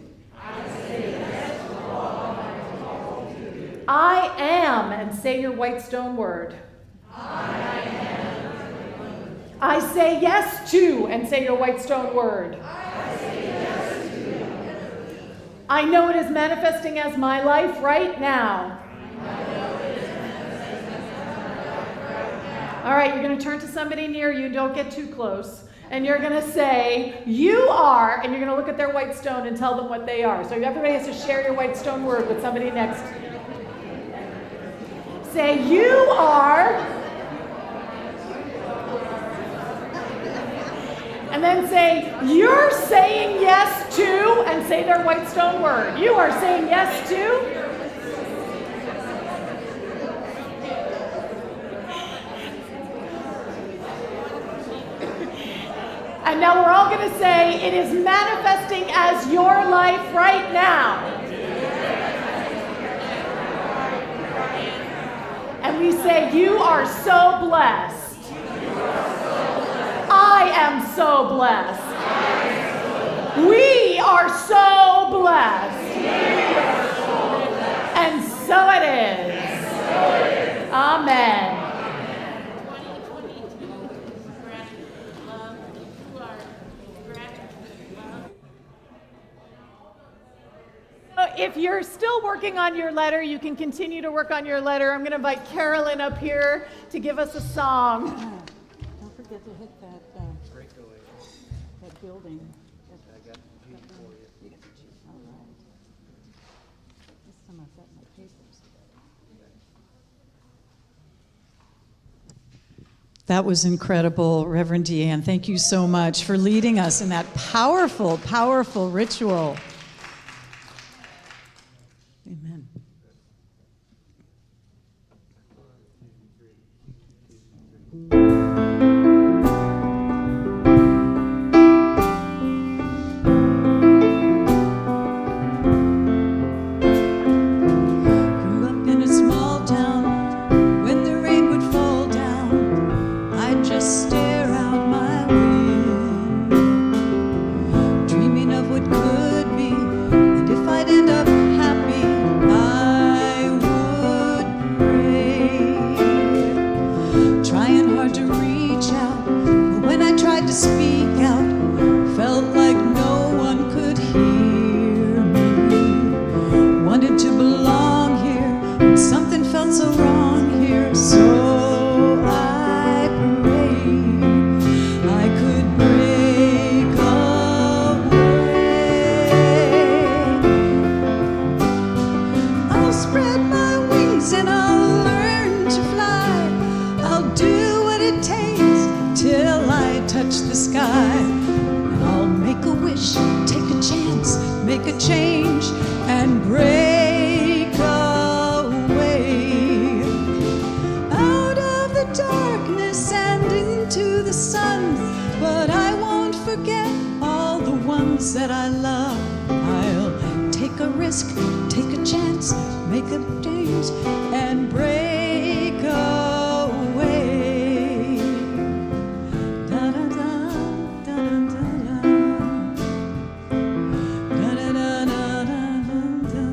I am, and say your white stone word. I say yes to, and say your white stone word. I know it is manifesting as my life right now. All right, you're going to turn to somebody near you, don't get too close. And you're going to say, you are, and you're going to look at their white stone and tell them what they are. So everybody has to share your white stone word with somebody next to you. Say, you are. And then say, you're saying yes to, and say their white stone word. You are saying yes to. And now we're all going to say, it is manifesting as your life right now. And we say, you are so blessed. I am so blessed. We are so blessed. And so it is. Amen. If you're still working on your letter, you can continue to work on your letter. I'm going to invite Carolyn up here to give us a song.
Don't forget to hit that building. I got the G for you. You got the G. All right. This time I've got my papers. That was incredible, Reverend DeeAnn. Thank you so much for leading us in that powerful, powerful ritual. Amen. Grew up in a small town. When the rain would fall down, I'd just stare out my window, dreaming of what could be. make a change, and break away. Out of the darkness and into the sun, but I won't forget all the ones that I love. I'll take a risk, take a chance, make a change, and break away. Da-da-da, da-da-da-da. Da-da-da-da-da-da.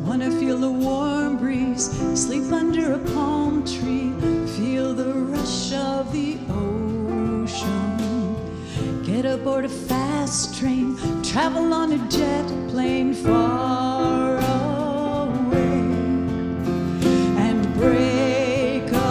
Wanna feel the warm breeze, sleep under a palm tree, feel the rush of the ocean. Get aboard a fast train, travel on a jet plane far away, and break away.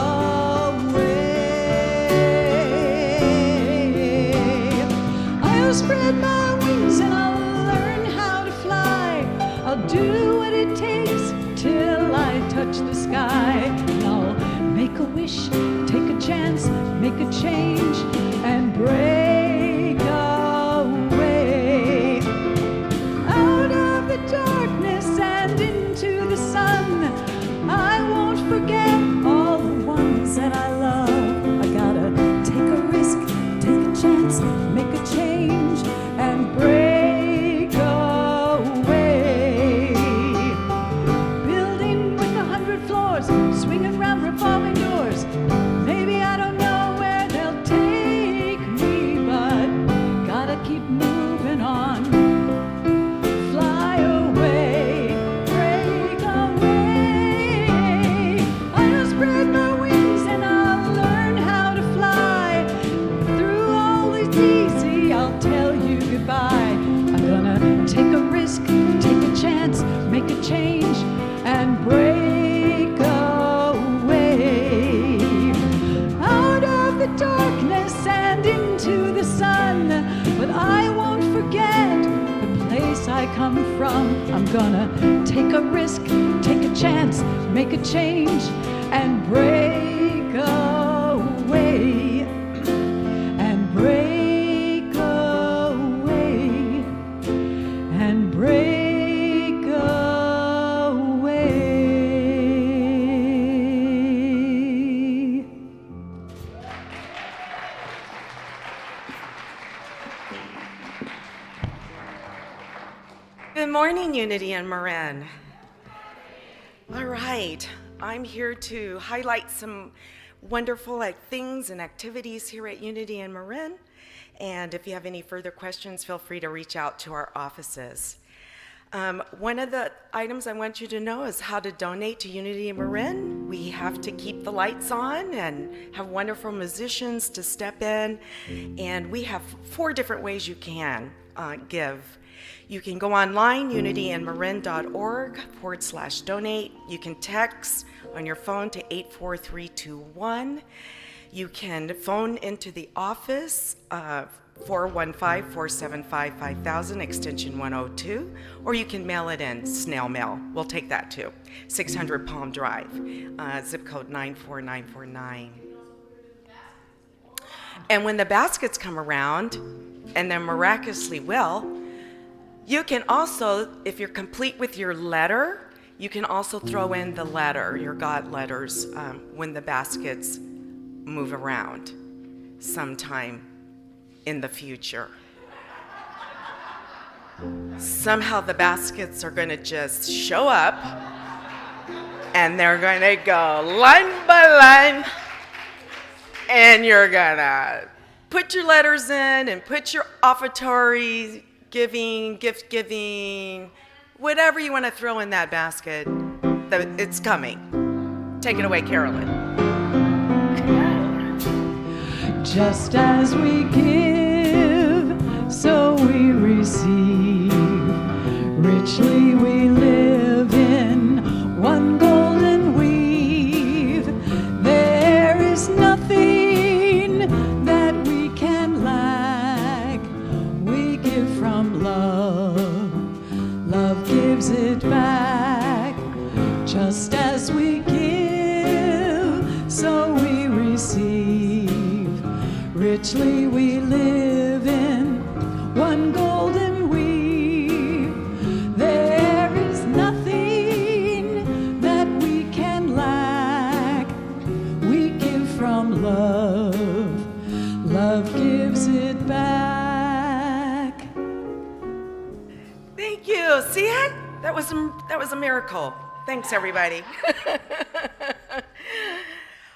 I'll spread my wings and I'll learn how to fly. I'll do what it takes till I touch the sky. And I'll make a wish, take a chance, make a change, and break away. Out of the darkness and into the sun, I won't forget all the ones that I love. I gotta take a risk, take a chance, make a change, and break away. Building with 100 floors, swinging round revolving doors. Maybe I don't know where they'll take me, but gotta keep moving on. Fly away, break away. I'll spread my wings and I'll learn how to fly. Through all this easy, I'll tell you goodbye. I'm gonna take a risk, take a chance, make a change, and break away. Out of the darkness and into the sun, but I won't forget the place I come from. I'm gonna take a risk, take a chance, make a change, and break away, and break away, and break away.
Good morning, Unity and Marin. All right, I'm here to highlight some wonderful things and activities here at Unity and Marin. And if you have any further questions, feel free to reach out to our offices. One of the items I want you to know is how to donate to Unity and Marin. We have to keep the lights on and have wonderful musicians to step in. And we have 4 different ways you can give. You can go online, unityandmarin.org/donate. You can text on your phone to 84321. You can phone into the office, 415-475-5000, extension 102, or you can mail it in, snail mail. We'll take that too. 600 Palm Drive, zip code 94949. And when the baskets come around, and they're miraculously well, you can also, if you're complete with your letter, you can also throw in the letter, your God letters, when the baskets move around sometime in the future. Somehow the baskets are going to just show up, and they're going to go line by line, and you're going to put your letters in and put your offertory giving, gift giving, whatever you want to throw in that basket. It's coming. Take it away, Carolyn.
Just as we give, so we receive. Richly we live in one golden weave. There is nothing that we can lack. We give from love, love gives it back. Just as we give, so we receive. Richly we live in one golden
So see it? That was a miracle. Thanks, everybody.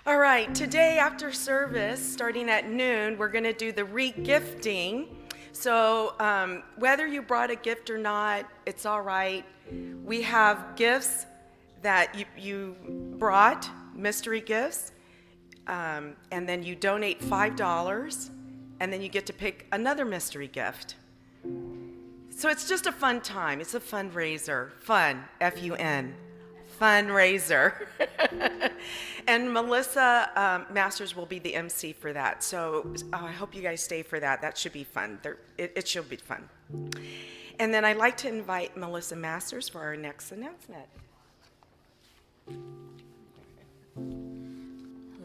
All right, today after service, starting at noon, we're going to do the re-gifting. So whether you brought a gift or not, it's all right. We have gifts that you brought, mystery gifts, and then you donate $5, and then you get to pick another mystery gift. So it's just a fun time. It's a fundraiser. Fun, F-U-N, fundraiser. And Melissa Masters will be the MC for that. So I hope you guys stay for that. That should be fun. It should be fun. And then I'd like to invite Melissa Masters for our next announcement.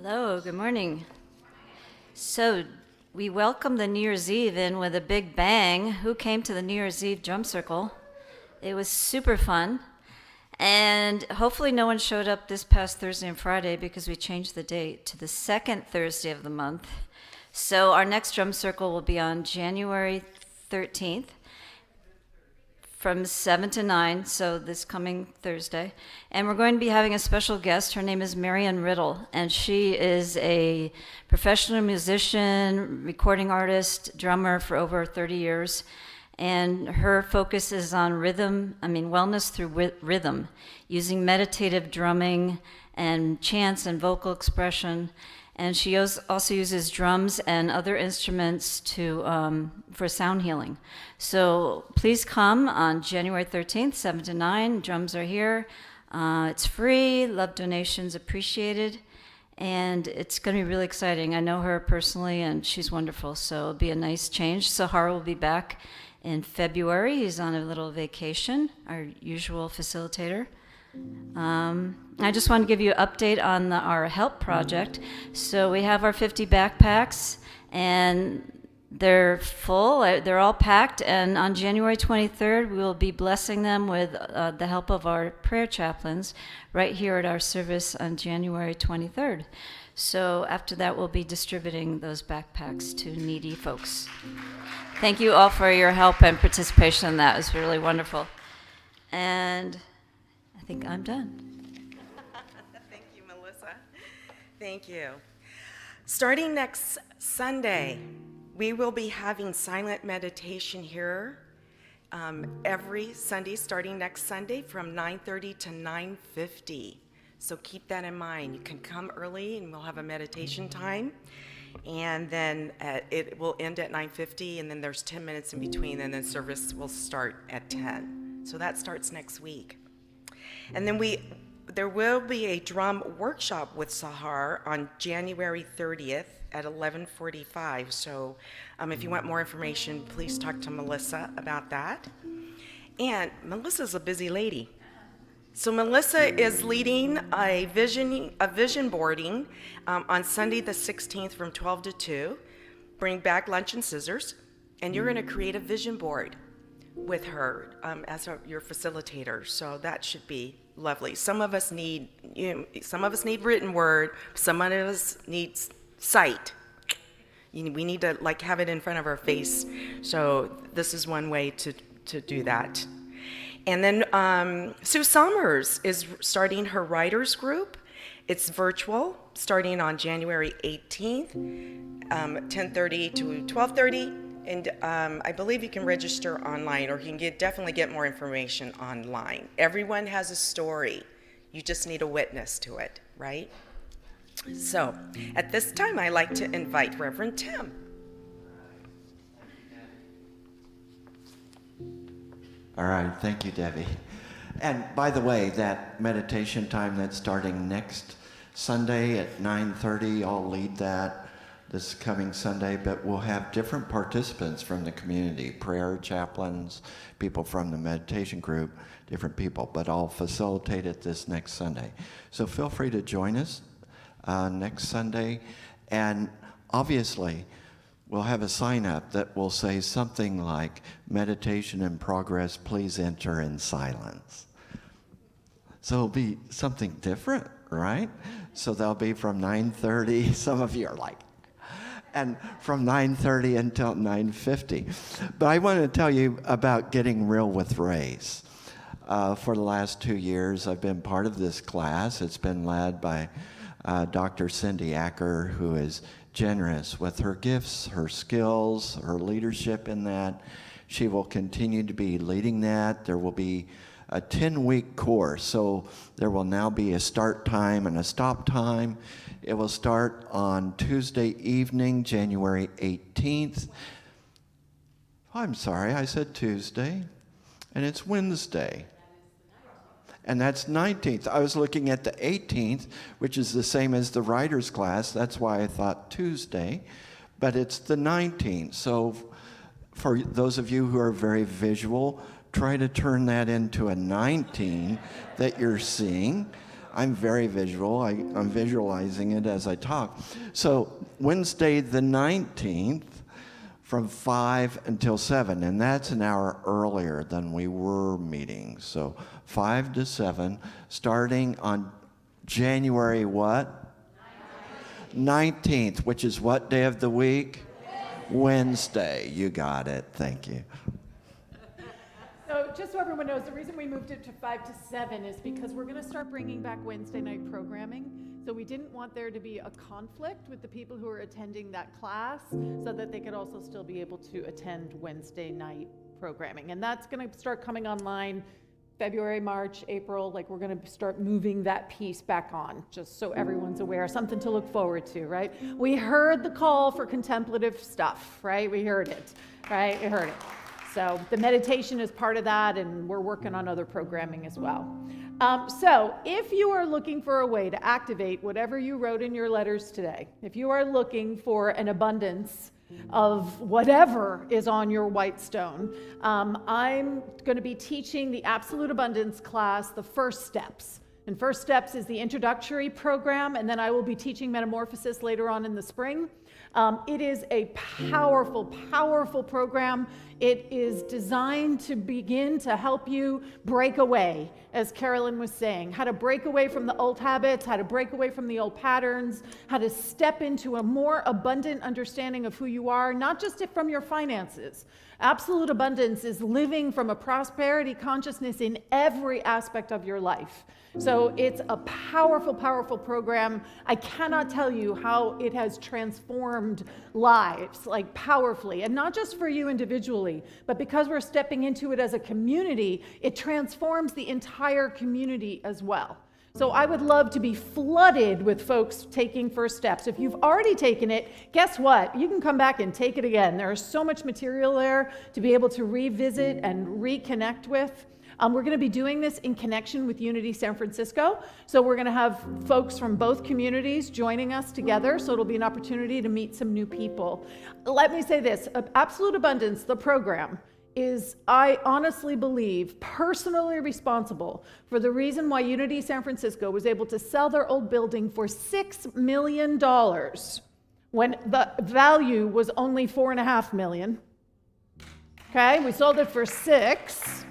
Hello, good morning. So we welcomed the New Year's Eve in with a big bang. Who came to the New Year's Eve drum circle? It was super fun. And hopefully no one showed up this past Thursday and Friday because we changed the date to the second Thursday of the month. So our next drum circle will be on January 13th from 7 to 9, so this coming Thursday. And we're going to be having a special guest. Her name is Marianne Riddle, and she is a professional musician, recording artist, drummer for over 30 years. And her focus is on wellness through rhythm, using meditative drumming and chants and vocal expression. And she also uses drums and other instruments for sound healing. So please come on January 13th, 7 to 9. Drums are here. It's free. Love donations appreciated. And it's going to be really exciting. I know her personally, and she's wonderful. So it'll be a nice change. Sahar will be back in February. He's on a little vacation, our usual facilitator. I just want to give you an update on our help project. So we have our 50 backpacks, and they're full. They're all packed, and on January 23rd, we will be blessing them with the help of our prayer chaplains right here at our service on January 23rd. So after that, we'll be distributing those backpacks to needy folks. Thank you all for your help and participation in that. It was really wonderful. And I think I'm done.
Thank you, Melissa. Thank you. Starting next Sunday, we will be having silent meditation here every Sunday, starting next Sunday from 9:30 to 9:50. So keep that in mind. You can come early and we'll have a meditation time. And then it will end at 9:50, and then there's 10 minutes in between, and then service will start at 10. So that starts next week. And then there will be a drum workshop with Sahar on January 30th at 11:45. So if you want more information, please talk to Melissa about that. And Melissa's a busy lady. So Melissa is leading a vision boarding on Sunday the 16th from 12 to 2. Bring back lunch and scissors, and you're going to create a vision board with her as your facilitator. So that should be lovely. Some of us need written word. Some of us need sight. We need to have it in front of our face. So this is one way to do that. And then Sue Summers is starting her writers group. It's virtual, starting on January 18th, 10:30 to 12:30. And I believe you can register online, or you can definitely get more information online. Everyone has a story. You just need a witness to it, right? So at this time, I'd like to invite Reverend Tim.
All right, thank you, Debbie. And by the way, that meditation time that's starting next Sunday at 9:30, I'll lead that this coming Sunday, but we'll have different participants from the community, prayer chaplains, people from the meditation group, different people, but I'll facilitate it this next Sunday. So feel free to join us next Sunday, and obviously, we'll have a sign up that will say something like, meditation in progress, please enter in silence. So it'll be something different, right? So that'll be from 9:30. Some of you are like, and from 9:30 until 9:50. But I want to tell you about Getting Real with Race. For the last 2 years, I've been part of this class. It's been led by Dr. Cindy Acker, who is generous with her gifts, her skills, her leadership in that. She will continue to be leading that. There will be a 10-week course, so there will now be a start time and a stop time. It will start on Tuesday evening, January 18th. I'm sorry, I said Tuesday, and it's Wednesday. And that's 19th. I was looking at the 18th, which is the same as the writer's class. That's why I thought Tuesday, but it's the 19th. So for those of you who are very visual, try to turn that into a 19 that you're seeing. I'm very visual. I'm visualizing it as I talk. So Wednesday the 19th from 5 until 7, and that's an hour earlier than we were meeting. So 5 to 7, starting on January what? 19th, which is what day of the week? Wednesday. You got it. Thank you.
So just so everyone knows, the reason we moved it to 5 to 7 is because we're going to start bringing back Wednesday night programming. So we didn't want there to be a conflict with the people who are attending that class so that they could also still be able to attend Wednesday night programming. And that's going to start coming online February, March, April. Like, we're going to start moving that piece back on, just so everyone's aware. Something to look forward to, right? We heard the call for contemplative stuff, right? We heard it, right? We heard it. So the meditation is part of that, and we're working on other programming as well. So if you are looking for a way to activate whatever you wrote in your letters today, if you are looking for an abundance of whatever is on your white stone, I'm going to be teaching the Absolute Abundance class, the first steps. And first steps is the introductory program, and then I will be teaching Metamorphosis later on in the spring. It is a powerful, powerful program. It is designed to begin to help you break away, as Carolyn was saying, how to break away from the old habits, how to break away from the old patterns, how to step into a more abundant understanding of who you are, not just from your finances. Absolute abundance is living from a prosperity consciousness in every aspect of your life. So it's a powerful, powerful program. I cannot tell you how it has transformed lives, like powerfully, and not just for you individually, but because we're stepping into it as a community, it transforms the entire community as well. So I would love to be flooded with folks taking first steps. If you've already taken it, guess what? You can come back and take it again. There is so much material there to be able to revisit and reconnect with. We're going to be doing this in connection with Unity San Francisco. So we're going to have folks from both communities joining us together. So it'll be an opportunity to meet some new people. Let me say this, Absolute Abundance, the program, is, I honestly believe, personally responsible for the reason why Unity San Francisco was able to sell their old building for $6 million when the value was only $4.5 million. Okay, we sold it for $6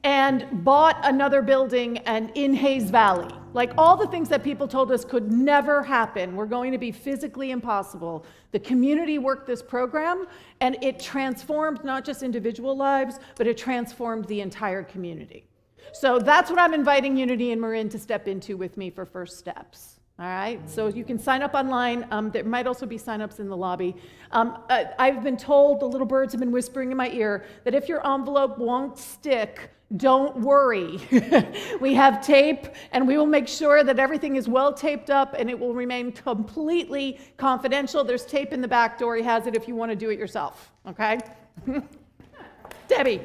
and bought another building and in Hayes Valley. Like, all the things that people told us could never happen were going to be physically impossible. The community worked this program, and it transformed not just individual lives, but it transformed the entire community. So that's what I'm inviting Unity and Marin to step into with me for first steps. All right, so you can sign up online. There might also be signups in the lobby. I've been told, the little birds have been whispering in my ear, that if your envelope won't stick, don't worry. We have tape, and we will make sure that everything is well taped up, and it will remain completely confidential. There's tape in the back. Dory has it if you want to do it yourself, okay? Debbie.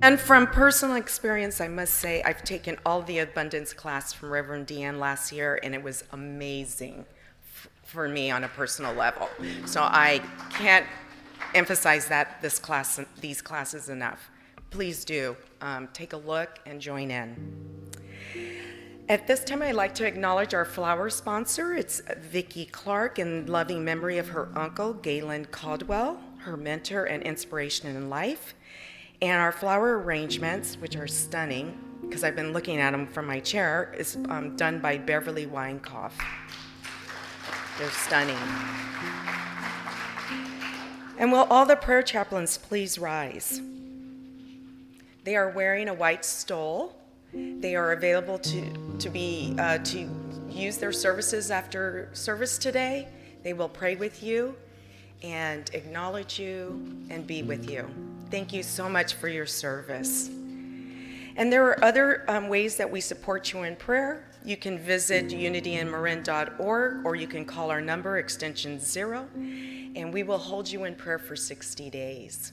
And from personal experience, I must say, I've taken all the abundance class from Reverend DeeAnn last year, and it was amazing for me on a personal level. So I can't emphasize these classes enough. Please do take a look and join in. At this time, I'd like to acknowledge our flower sponsor. It's Vicki Clark, in loving memory of her uncle, Galen Caldwell, her mentor and inspiration in life. And our flower arrangements, which are stunning, because I've been looking at them from my chair, is done by Beverly Weinkoff. They're stunning. And will all the prayer chaplains please rise? They are wearing a white stole. They are available to use their services after service today. They will pray with you and acknowledge you and be with you. Thank you so much for your service. And there are other ways that we support you in prayer. You can visit unityandmarin.org, or you can call our number, extension 0, and we will hold you in prayer for 60 days.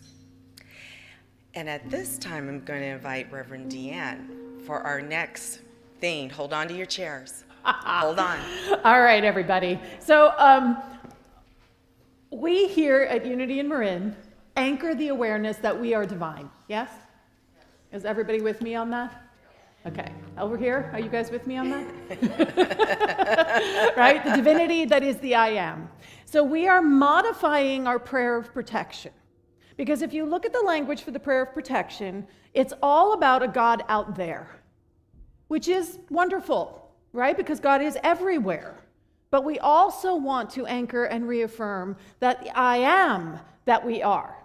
And at this time, I'm going to invite Reverend DeeAnn for our next thing. Hold on to your chairs. Hold on.
All right, everybody. So we here at Unity and Marin anchor the awareness that we are divine. Yes? Is everybody with me on that? Okay. Over here, are you guys with me on that? Right? The divinity that is the I am. So we are modifying our prayer of protection. Because if you look at the language for the prayer of protection, it's all about a God out there, which is wonderful, right? Because God is everywhere. But we also want to anchor and reaffirm that the I am that we are.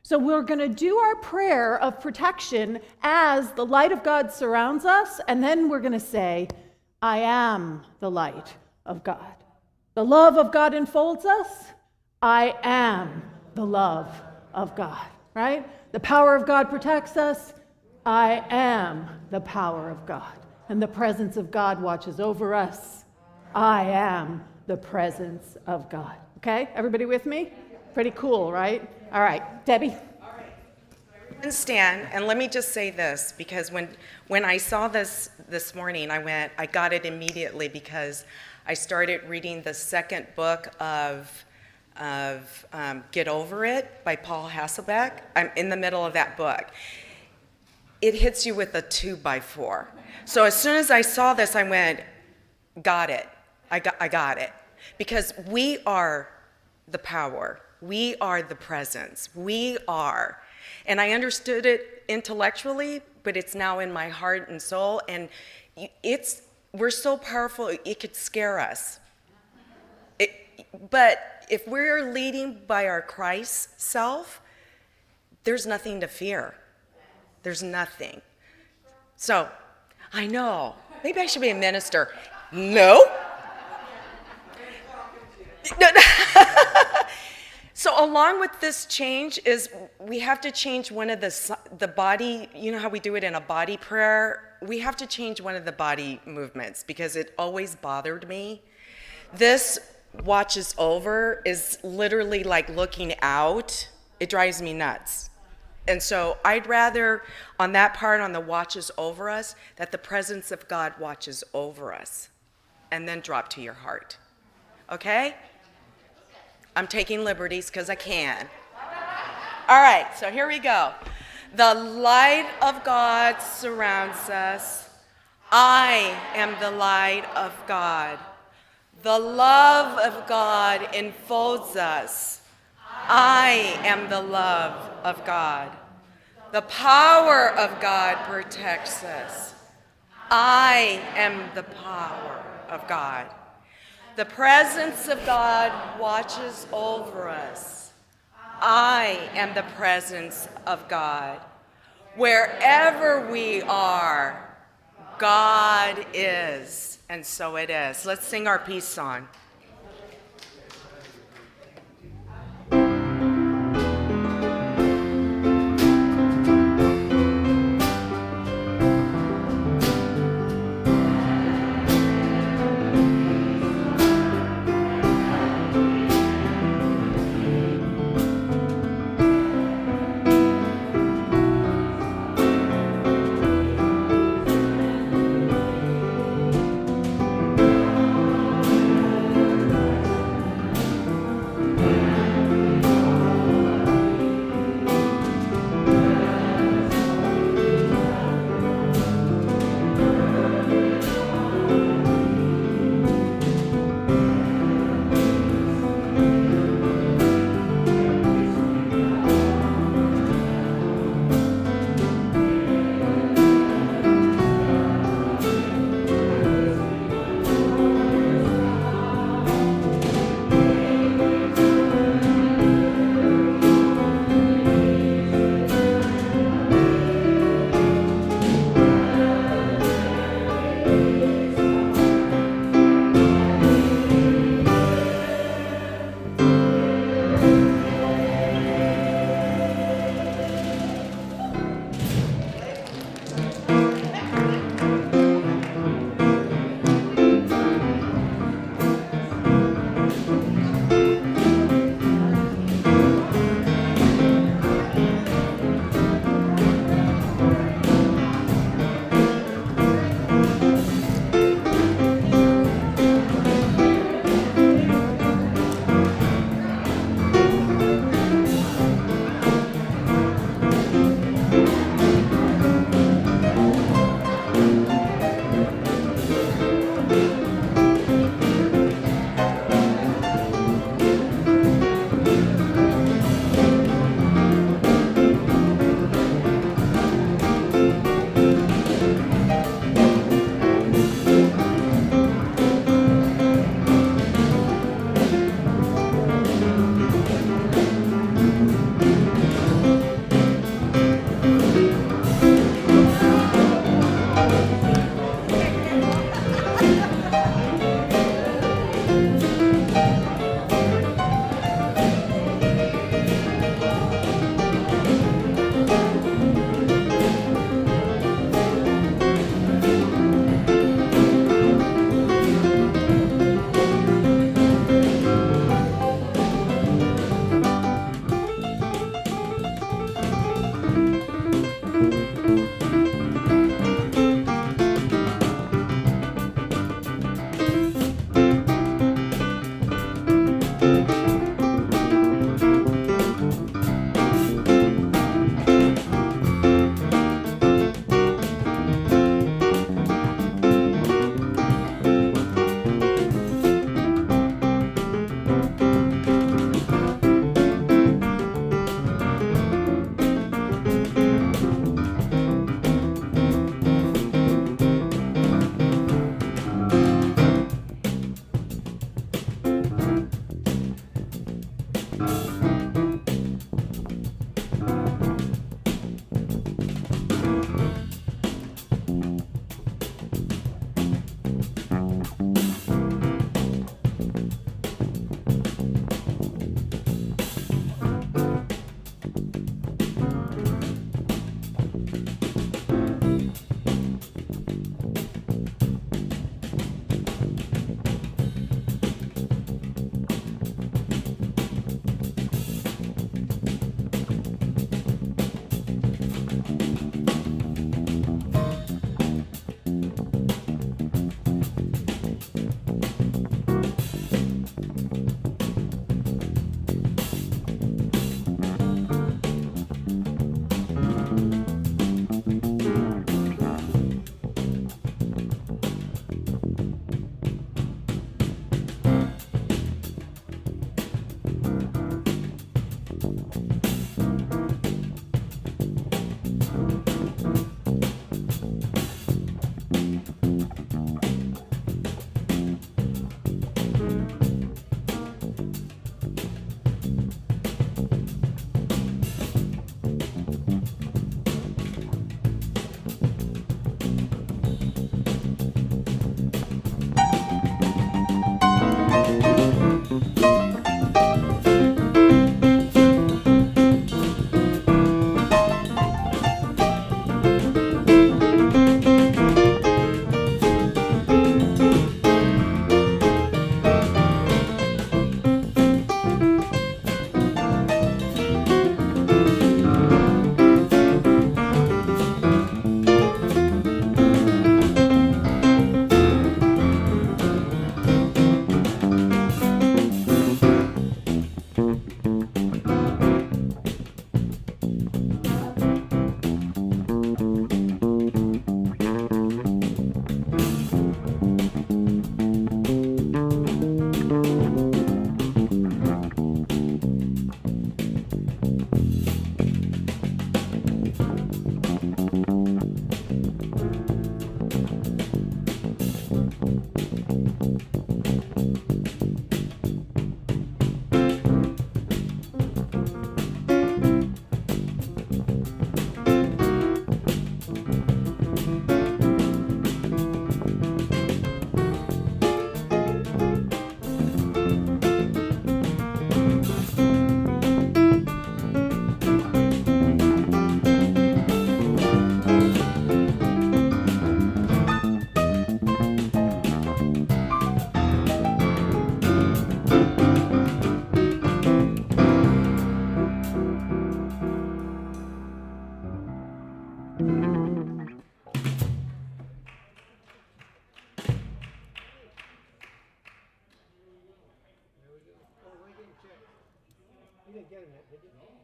So we're going to do our prayer of protection as the light of God surrounds us, and then we're going to say, I am the light of God. The love of God enfolds us. I am the love of God, right? The power of God protects us. I am the power of God. And the presence of God watches over us. I am the presence of God. Okay? Everybody with me? Pretty cool, right? All right. Debbie?
And Stan, and let me just say this, because when I saw this morning, I got it immediately because I started reading the second book of Get Over It by Paul Hasselbeck. I'm in the middle of that book. It hits you with a 2x4. So as soon as I saw this, I went, got it. I got it. Because we are the power. We are the presence. We are. And I understood it intellectually, but it's now in my heart and soul. And we're so powerful, it could scare us. But if we're leading by our Christ self, there's nothing to fear. There's nothing. So, I know, maybe I should be a minister. No. So along with this change is we have to change one of the body, you know how we do it in a body prayer? We have to change one of the body movements because it always bothered me. This watches over is literally like looking out. It drives me nuts. And so I'd rather, on that part, on the watches over us, that the presence of God watches over us and then drop to your heart. Okay? I'm taking liberties because I can. All right, so here we go. The light of God surrounds us. I am the light of God. The love of God enfolds us. I am the love of God. The power of God protects us. I am the power of God. The presence of God watches over us. I am the presence of God. Wherever we are, God is, and so it is. Let's sing our peace song.